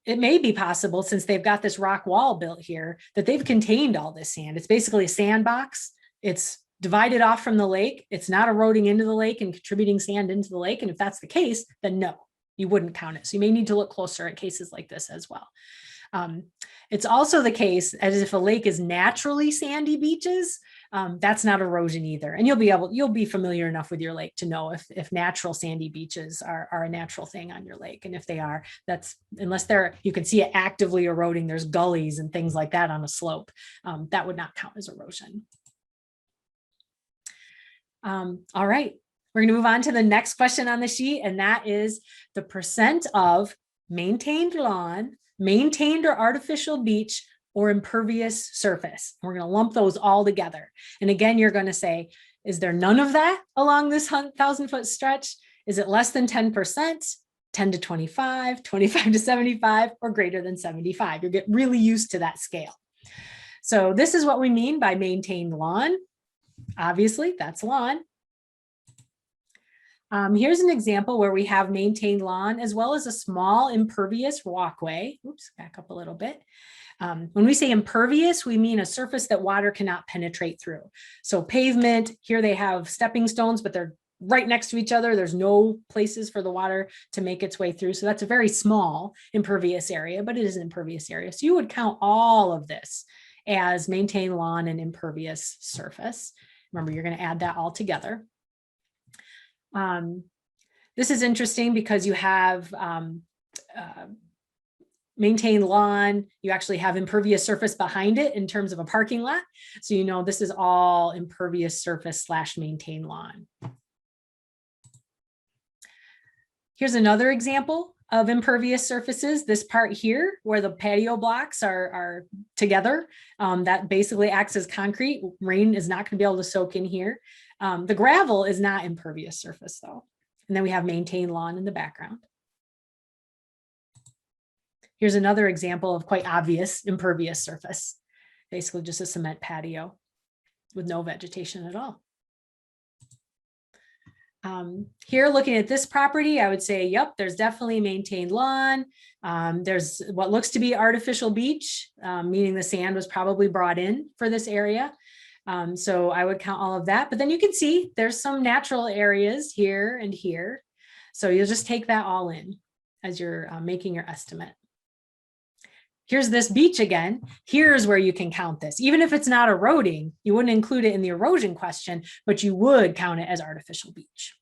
It may be possible, since they've got this rock wall built here, that they've contained all this sand. It's basically a sandbox. It's divided off from the lake. It's not eroding into the lake and contributing sand into the lake. And if that's the case, then no, you wouldn't count it. So you may need to look closer at cases like this as well. It's also the case as if a lake is naturally sandy beaches, that's not erosion either. And you'll be familiar enough with your lake to know if natural sandy beaches are a natural thing on your lake. And if they are, unless you can see it actively eroding, there's gullies and things like that on a slope, that would not count as erosion. All right, we're going to move on to the next question on the sheet, and that is the percent of maintained lawn, maintained or artificial beach, or impervious surface. We're going to lump those all together. And again, you're going to say, is there none of that along this 1,000-foot stretch? Is it less than 10%, 10 to 25, 25 to 75, or greater than 75? You'll get really used to that scale. So this is what we mean by maintained lawn. Obviously, that's lawn. Here's an example where we have maintained lawn as well as a small impervious walkway. Oops, back up a little bit. When we say impervious, we mean a surface that water cannot penetrate through. So pavement, here they have stepping stones, but they're right next to each other. There's no places for the water to make its way through. So that's a very small impervious area, but it is an impervious area. So you would count all of this as maintained lawn and impervious surface. Remember, you're going to add that all together. This is interesting because you have maintained lawn, you actually have impervious surface behind it in terms of a parking lot. So you know this is all impervious surface / maintained lawn. Here's another example of impervious surfaces. This part here where the patio blocks are together, that basically acts as concrete. Rain is not going to be able to soak in here. The gravel is not impervious surface though. And then we have maintained lawn in the background. Here's another example of quite obvious impervious surface, basically just a cement patio with no vegetation at all. Here, looking at this property, I would say, yep, there's definitely maintained lawn. There's what looks to be artificial beach, meaning the sand was probably brought in for this area. So I would count all of that, but then you can see there's some natural areas here and here. So you'll just take that all in as you're making your estimate. Here's this beach again. Here's where you can count this. Even if it's not eroding, you wouldn't include it in the erosion question, but you would count it as artificial beach.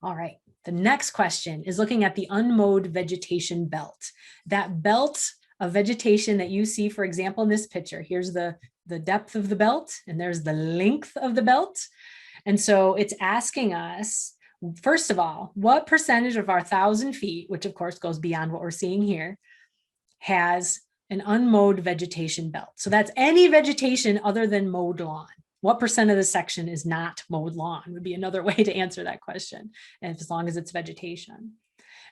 All right, the next question is looking at the unmowed vegetation belt. That belt of vegetation that you see, for example, in this picture, here's the depth of the belt and there's the length of the belt. And so it's asking us, first of all, what percentage of our 1,000 feet, which of course goes beyond what we're seeing here, has an unmowed vegetation belt? So that's any vegetation other than mowed lawn. What percent of the section is not mowed lawn would be another way to answer that question, and as long as it's vegetation.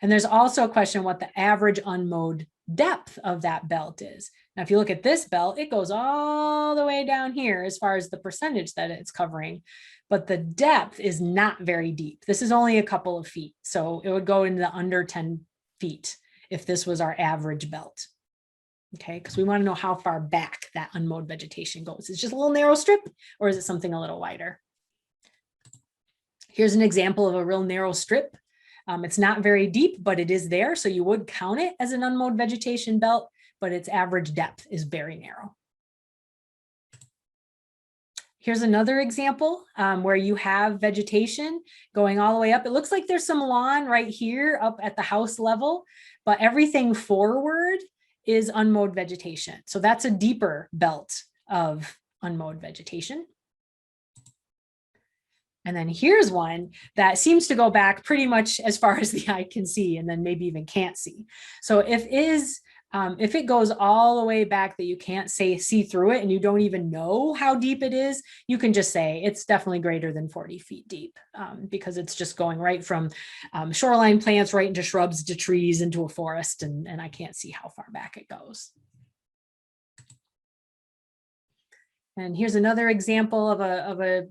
And there's also a question what the average unmowed depth of that belt is. Now, if you look at this belt, it goes all the way down here as far as the percentage that it's covering, but the depth is not very deep. This is only a couple of feet. So it would go into the under 10 feet if this was our average belt. Okay, because we want to know how far back that unmowed vegetation goes. Is it just a little narrow strip or is it something a little wider? Here's an example of a real narrow strip. It's not very deep, but it is there. So you would count it as an unmowed vegetation belt, but its average depth is very narrow. Here's another example where you have vegetation going all the way up. It looks like there's some lawn right here up at the house level, but everything forward is unmowed vegetation. So that's a deeper belt of unmowed vegetation. And then here's one that seems to go back pretty much as far as the eye can see, and then maybe even can't see. So if it goes all the way back that you can't see through it and you don't even know how deep it is, you can just say it's definitely greater than 40 feet deep because it's just going right from shoreline plants right into shrubs to trees into a forest, and I can't see how far back it goes. And here's another example of a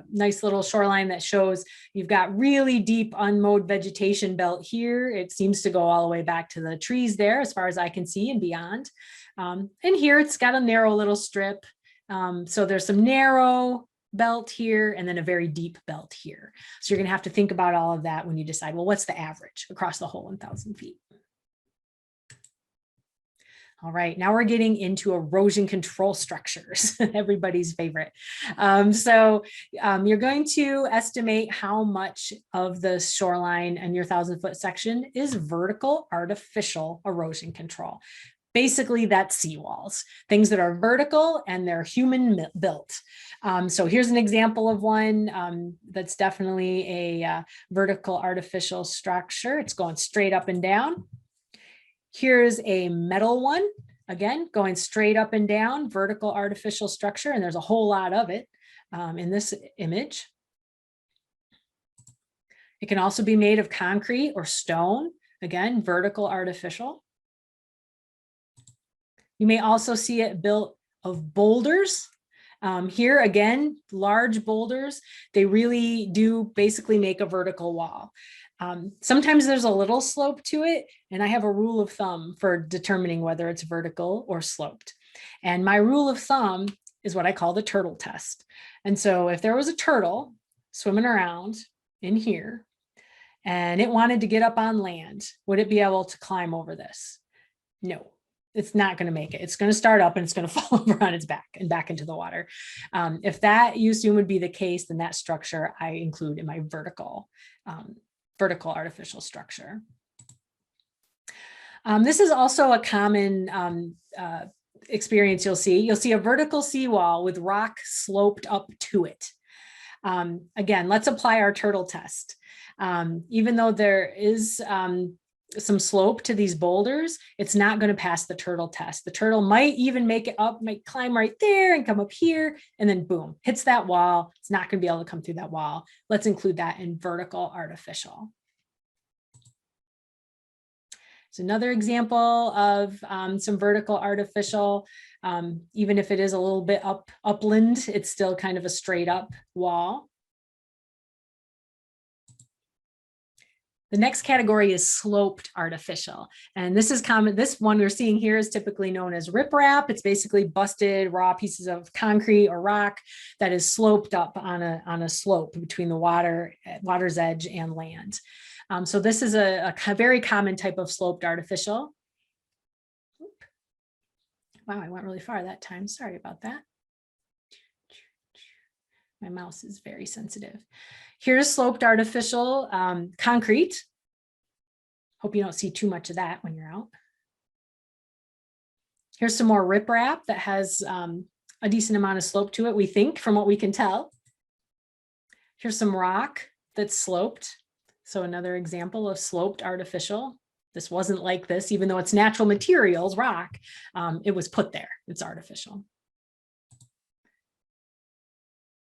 nice little shoreline that shows you've got really deep unmowed vegetation belt here. It seems to go all the way back to the trees there as far as I can see and beyond. And here it's got a narrow little strip. So there's some narrow belt here and then a very deep belt here. So you're going to have to think about all of that when you decide, well, what's the average across the whole 1,000 feet? All right, now we're getting into erosion control structures, everybody's favorite. You're going to estimate how much of the shoreline and your 1,000-foot section is vertical artificial erosion control. Basically, that's seawalls, things that are vertical and they're human built. So here's an example of one that's definitely a vertical artificial structure. It's going straight up and down. Here's a metal one, again, going straight up and down, vertical artificial structure, and there's a whole lot of it in this image. It can also be made of concrete or stone, again, vertical artificial. You may also see it built of boulders. Here, again, large boulders, they really do basically make a vertical wall. Sometimes there's a little slope to it, and I have a rule of thumb for determining whether it's vertical or sloped. And my rule of thumb is what I call the turtle test. And so if there was a turtle swimming around in here and it wanted to get up on land, would it be able to climb over this? No. it's not going to make it. It's going to start up and it's going to fall over on its back and back into the water. If that you assume would be the case, then that structure I include in my vertical artificial structure. This is also a common experience you'll see. You'll see a vertical seawall with rock sloped up to it. Again, let's apply our turtle test. Even though there is some slope to these boulders, it's not going to pass the turtle test. The turtle might even make it up, might climb right there and come up here, and then boom, hits that wall. It's not going to be able to come through that wall. Let's include that in vertical artificial. It's another example of some vertical artificial. Even if it is a little bit upland, it's still kind of a straight up wall. The next category is sloped artificial. And this is common. This one we're seeing here is typically known as riprap. It's basically busted raw pieces of concrete or rock that is sloped up on a slope between the water's edge and land. So this is a very common type of sloped artificial. Wow, I went really far that time. Sorry about that. My mouse is very sensitive. Here's sloped artificial concrete. Hope you don't see too much of that when you're out. Here's some more riprap that has a decent amount of slope to it, we think, from what we can tell. Here's some rock that's sloped. So another example of sloped artificial. This wasn't like this, even though it's natural materials, rock, it was put there. It's artificial.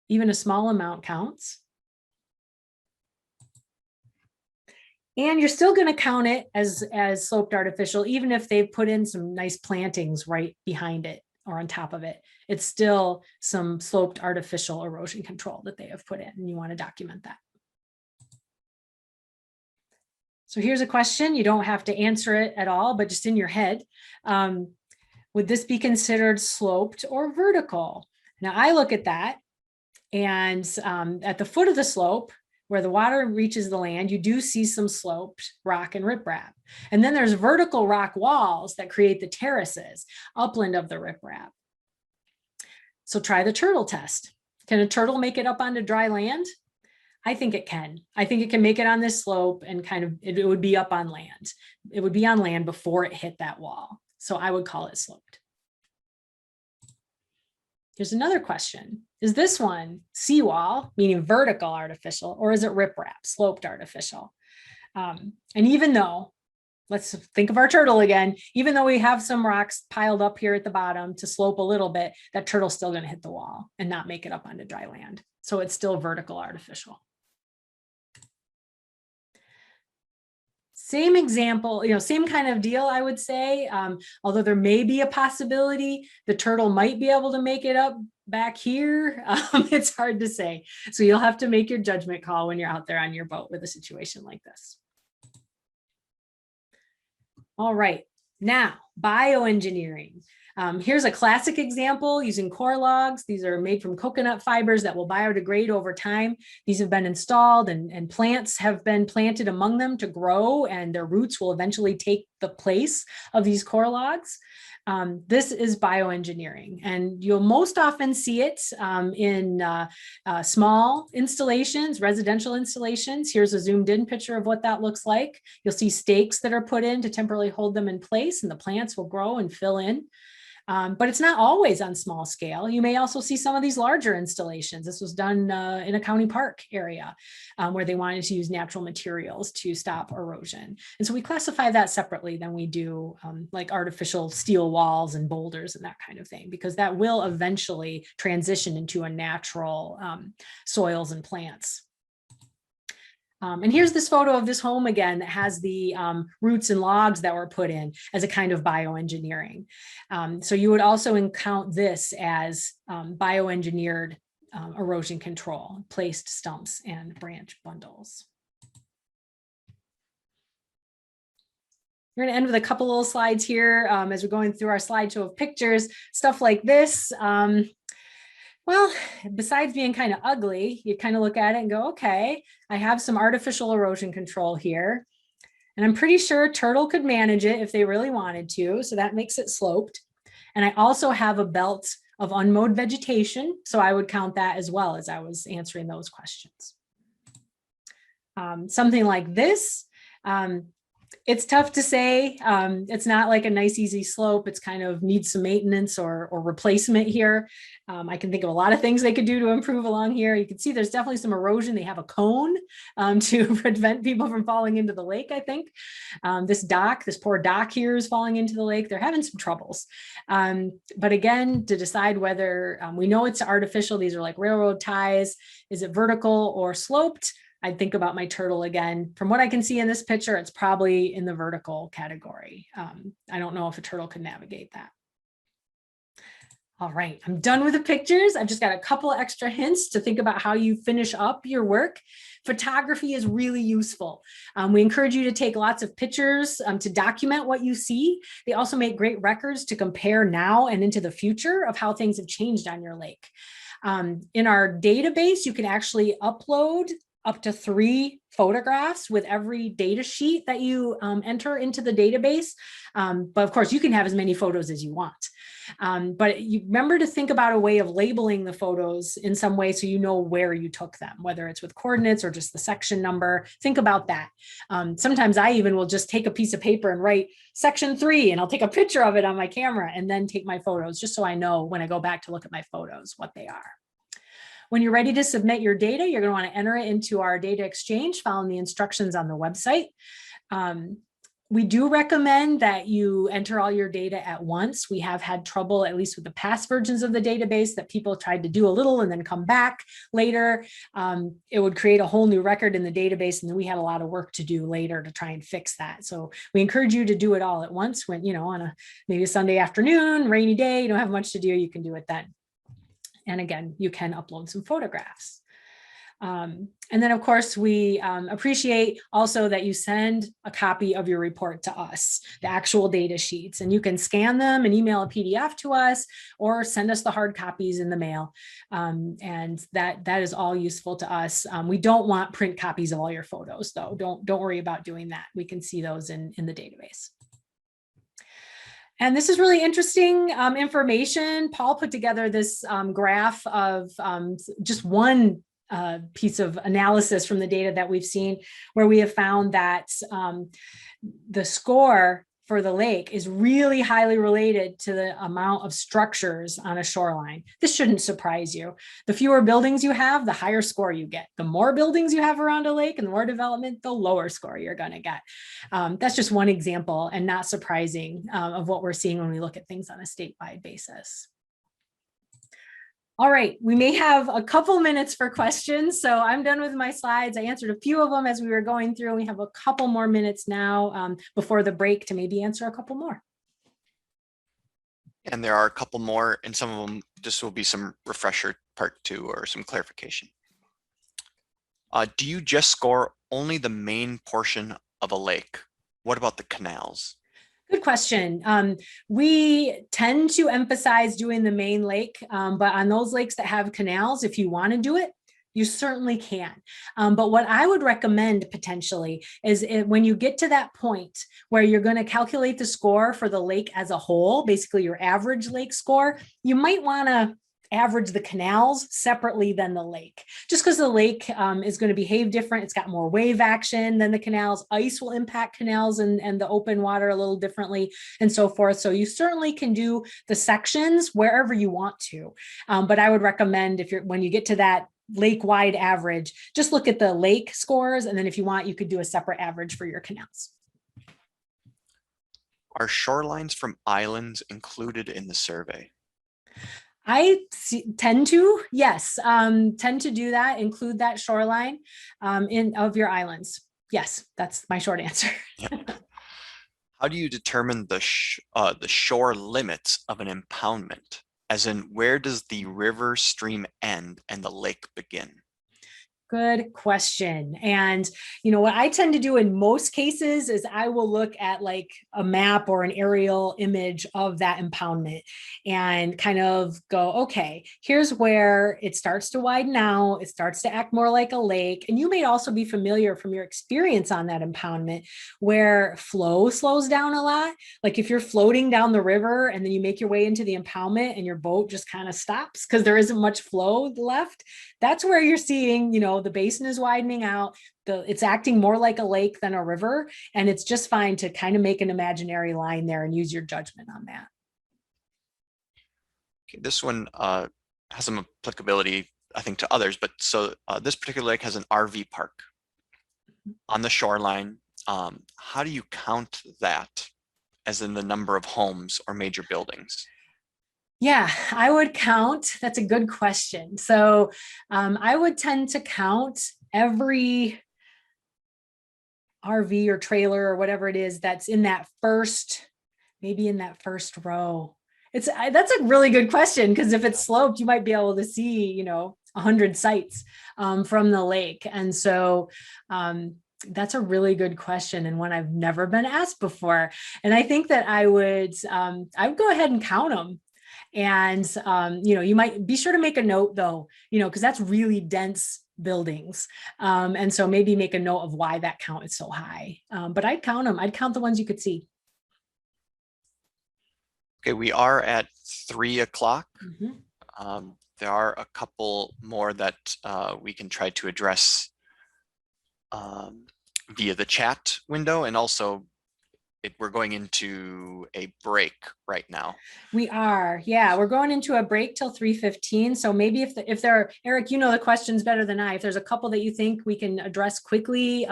Even a small amount counts. And you're still going to count it as sloped artificial, even if they've put in some nice plantings right behind it or on top of it. It's still some sloped artificial erosion control that they have put in, and you want to document that. So here's a question. You don't have to answer it at all, but just in your head. Would this be considered sloped or vertical? Now I look at that, and at the foot of the slope, where the water reaches the land, you do see some sloped rock and riprap. And then there's vertical rock walls that create the terraces upland of the riprap. So try the turtle test. Can a turtle make it up onto dry land? I think it can. I think it can make it on this slope and kind of, it would be up on land. It would be on land before it hit that wall. So I would call it sloped. Here's another question. Is this one seawall, meaning vertical artificial, or is it riprap, sloped artificial? And even though, let's think of our turtle again, even though we have some rocks piled up here at the bottom to slope a little bit, that turtle's still going to hit the wall and not make it up onto dry land. So it's still vertical artificial. Same example, same kind of deal, I would say, although there may be a possibility the turtle might be able to make it up back here. It's hard to say. So you'll have to make your judgment call when you're out there on your boat with a situation like this. All right, now bioengineering. Here's a classic example using Coir logs. These are made from coconut fibers that will biodegrade over time. These have been installed and plants have been planted among them to grow, and their roots will eventually take the place of these Coir logs. This is bioengineering, and you'll most often see it in small installations, residential installations. Here's a zoomed in picture of what that looks like. You'll see stakes that are put in to temporarily hold them in place, and the plants will grow and fill in. But it's not always on small scale. You may also see some of these larger installations. This was done in a county park area where they wanted to use natural materials to stop erosion. And so we classify that separately than we do like artificial steel walls and boulders and that kind of thing, because that will eventually transition into a natural soils and plants. And here's this photo of this home again that has the roots and logs that were put in as a kind of bioengineering. So you would also count this as bioengineered erosion control, placed stumps and branch bundles. We're going to end with a couple little slides here as we're going through our slideshow of pictures, stuff like this. Well, besides being kind of ugly, you kind of look at it and go, okay, I have some artificial erosion control here. And I'm pretty sure turtle could manage it if they really wanted to. So that makes it sloped. And I also have a belt of unmowed vegetation. So I would count that as well as I was answering those questions. Something like this, it's tough to say. It's not like a nice, easy slope. It's kind of needs some maintenance or replacement here. I can think of a lot of things they could do to improve along here. You can see there's definitely some erosion. They have a cone to prevent people from falling into the lake, I think. This poor dock here is falling into the lake. They're having some troubles. But again, to decide whether we know it's artificial, these are like railroad ties. Is it vertical or sloped? I'd think about my turtle again. From what I can see in this picture, it's probably in the vertical category. I don't know if a turtle could navigate that. All right, I'm done with the pictures. I've just got a couple extra hints to think about how you finish up your work. Photography is really useful. We encourage you to take lots of pictures to document what you see. They also make great records to compare now and into the future of how things have changed on your lake. In our database, you can actually upload up to 3 photographs with every data sheet that you enter into the database. But of course, you can have as many photos as you want. But you remember to think about a way of labeling the photos in some way so you know where you took them, whether it's with coordinates or just the section number. Think about that. Sometimes I even will just take a piece of paper and write section 3, and I'll take a picture of it on my camera and then take my photos just so I know when I go back to look at my photos what they are. When you're ready to submit your data, you're going to want to enter it into our data exchange following the instructions on the website. We do recommend that you enter all your data at once. We have had trouble, at least with the past versions of the database, that people tried to do a little and then come back later. It would create a whole new record in the database, and then we had a lot of work to do later to try and fix that. So we encourage you to do it all at once when, on maybe a Sunday afternoon, rainy day, you don't have much to do, you can do it then. And again, you can upload some photographs. And then, of course, we appreciate also that you send a copy of your report to us, the actual data sheets, and you can scan them and email a PDF to us or send us the hard copies in the mail. And that is all useful to us. We don't want print copies of all your photos, though. Don't worry about doing that. We can see those in the database. And this is really interesting information. Paul put together this graph of just one piece of analysis from the data that we've seen, where we have found that the score for the lake is really highly related to the amount of structures on a shoreline. This shouldn't surprise you. The fewer buildings you have, the higher score you get. The more buildings you have around a lake and the more development, the lower score you're going to get. That's just one example, and not surprising, of what we're seeing when we look at things on a statewide basis. All right, we may have a couple minutes for questions. So I'm done with my slides. I answered a few of them as we were going through. We have a couple more minutes now before the break to maybe answer a couple more. And there are a couple more, and some of them just will be some refresher part 2 or some clarification. Do you just score only the main portion of a lake? What about the canals? Good question. We tend to emphasize doing the main lake, but on those lakes that have canals, if you want to do it, you certainly can. But what I would recommend potentially is when you get to that point where you're going to calculate the score for the lake as a whole, basically your average lake score, you might want to average the canals separately than the lake, just because the lake is going to behave different. It's got more wave action than the canals. Ice will impact canals and the open water a little differently, and so forth. So you certainly can do the sections wherever you want to. But I would recommend when you get to that lake-wide average, just look at the lake scores, and then if you want, you could do a separate average for your canals. Are shorelines from islands included in the survey? I tend to, yes, tend to do that, include that shoreline of your islands. Yes, that's my short answer. Yep. How do you determine the shore limits of an impoundment? As in, where does the river stream end and the lake begin? Good question. And, what I tend to do in most cases is I will look at like a map or an aerial image of that impoundment and kind of go, okay, here's where it starts to widen out. It starts to act more like a lake. And you may also be familiar from your experience on that impoundment where flow slows down a lot. Like if you're floating down the river and then you make your way into the impoundment and your boat just kind of stops because there isn't much flow left, that's where you're seeing, the basin is widening out. It's acting more like a lake than a river. And it's just fine to kind of make an imaginary line there and use your judgment on that. Okay, this one has some applicability, I think, to others, but so this particular lake has an RV park on the shoreline. How do you count that as in the number of homes or major buildings? Yeah, I would count. That's a good question. So I would tend to count every RV or trailer or whatever it is that's in that first, maybe in that first row. That's a really good question because if it's sloped, you might be able to see, 100 sites from the lake. And so that's a really good question and one I've never been asked before. And I think that I would go ahead and count them. And, you might be sure to make a note though, because that's really dense buildings. And so maybe make a note of why that count is so high. But I'd count them. I'd count the ones you could see. Okay, we are at 3 o'clock. Mm-hmm. There are a couple more that we can try to address via the chat window, and also we're going into a break right now. We are, yeah, we're going into a break till 3:15. So maybe if there are, Eric, the questions better than I, if there's a couple that you think we can address quickly,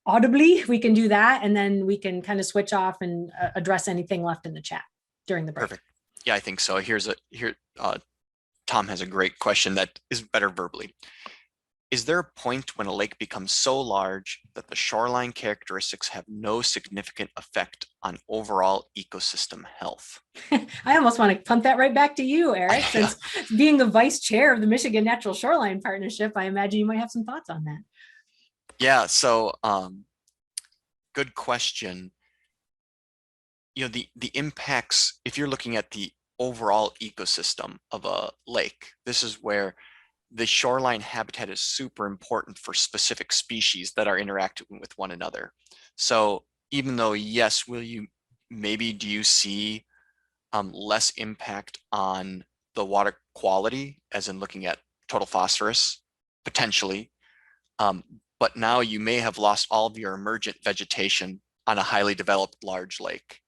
audibly, we can do that. And then we can kind of switch off and address anything left in the chat during the break. Perfect. Yeah, I think so. Tom has a great question that is better verbally. Is there a point when a lake becomes so large that the shoreline characteristics have no significant effect on overall ecosystem health? I almost want to punt that right back to you, Eric, since being the vice chair of the Michigan Natural Shoreline Partnership, I imagine you might have some thoughts on that. Yeah, so good question. The impacts, if you're looking at the overall ecosystem of a lake, this is where the shoreline habitat is super important for specific species that are interacting with one another. So even though, yes, do you see less impact on the water quality, as in looking at total phosphorus, potentially, but now you may have lost all of your emergent vegetation on a highly developed large lake.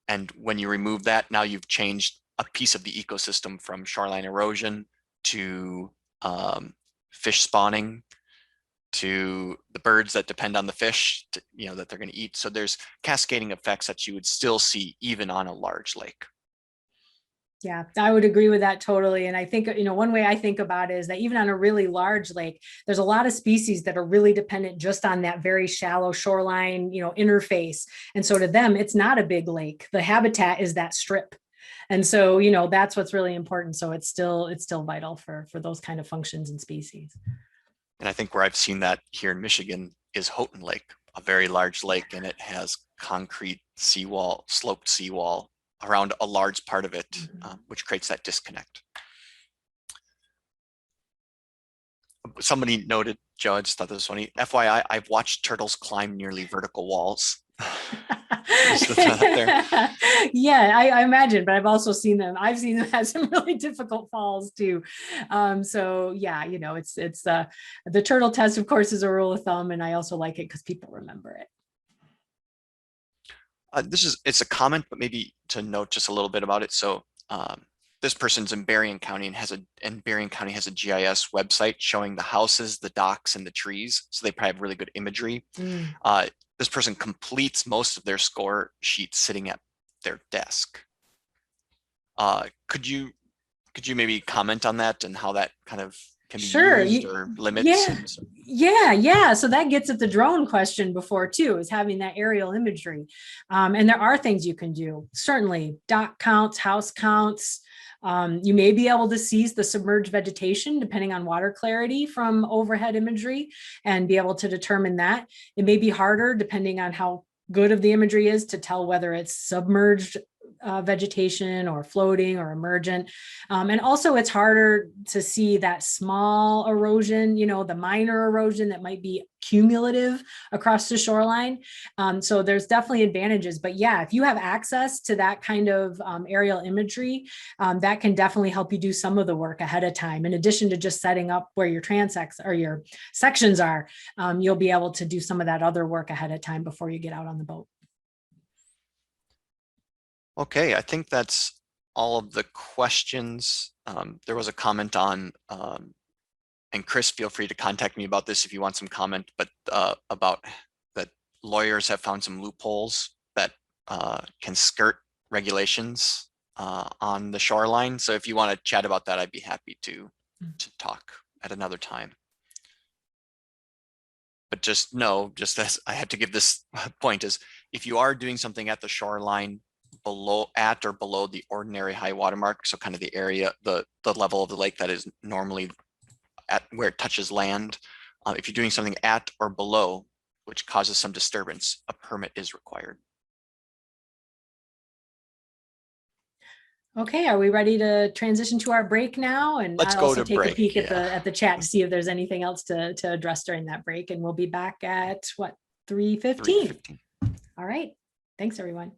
And when you remove that, now you've changed a piece of the ecosystem from shoreline erosion to fish spawning, to the birds that depend on the fish that they're going to eat. So there's cascading effects that you would still see even on a large lake. Yeah, I would agree with that totally. And I think, one way I think about it is that even on a really large lake, there's a lot of species that are really dependent just on that very shallow shoreline, interface. And so to them, it's not a big lake. The habitat is that strip. And so, that's what's really important. So it's still vital for those kind of functions and species. And I think where I've seen that here in Michigan is Houghton Lake, a very large lake, and it has concrete seawall, sloped seawall around a large part of it, which creates that disconnect. Somebody noted, Joe, I just thought this was funny. FYI, I've watched turtles climb nearly vertical walls. Yeah, I imagine, but I've also seen them. I've seen them have some really difficult falls too. So yeah, it's the turtle test, of course, is a rule of thumb, and I also like it because people remember it. It's a comment, but maybe to note just a little bit about it. So this person's in Berrien County and Berrien County has a GIS website showing the houses, the docks, and the trees. So they probably have really good imagery. This person completes most of their score sheets sitting at their desk. Could you maybe comment on that and how that kind of can be Sure. used or limits? Yeah. Yeah. So that gets at the drone question before too, is having that aerial imagery. And there are things you can do. Certainly dock counts, house counts. You may be able to seize the submerged vegetation depending on water clarity from overhead imagery and be able to determine that. It may be harder depending on how good of the imagery is to tell whether it's submerged vegetation or floating or emergent. And also it's harder to see that small erosion, the minor erosion that might be cumulative across the shoreline. So there's definitely advantages, but yeah, if you have access to that kind of aerial imagery, that can definitely help you do some of the work ahead of time. In addition to just setting up where your transects or your sections are, you'll be able to do some of that other work ahead of time before you get out on the boat. Okay, I think that's all of the questions. There was a comment on, and Chris, feel free to contact me about this if you want some comment, but about that lawyers have found some loopholes that can skirt regulations on the shoreline. So if you want to chat about that, I'd be happy to talk at another time. But just know, just as I had to give this point, is if you are doing something at the shoreline at or below the ordinary high water mark, so kind of the area, the level of the lake that is normally at where it touches land, if you're doing something at or below, which causes some disturbance, a permit is required. Okay, are we ready to transition to our break now? And Let's I'll go also to take break, a peek yeah. at the chat to see if there's anything else to address during that break. And we'll be back at what, 3:15? 3:15. All right. Thanks, everyone.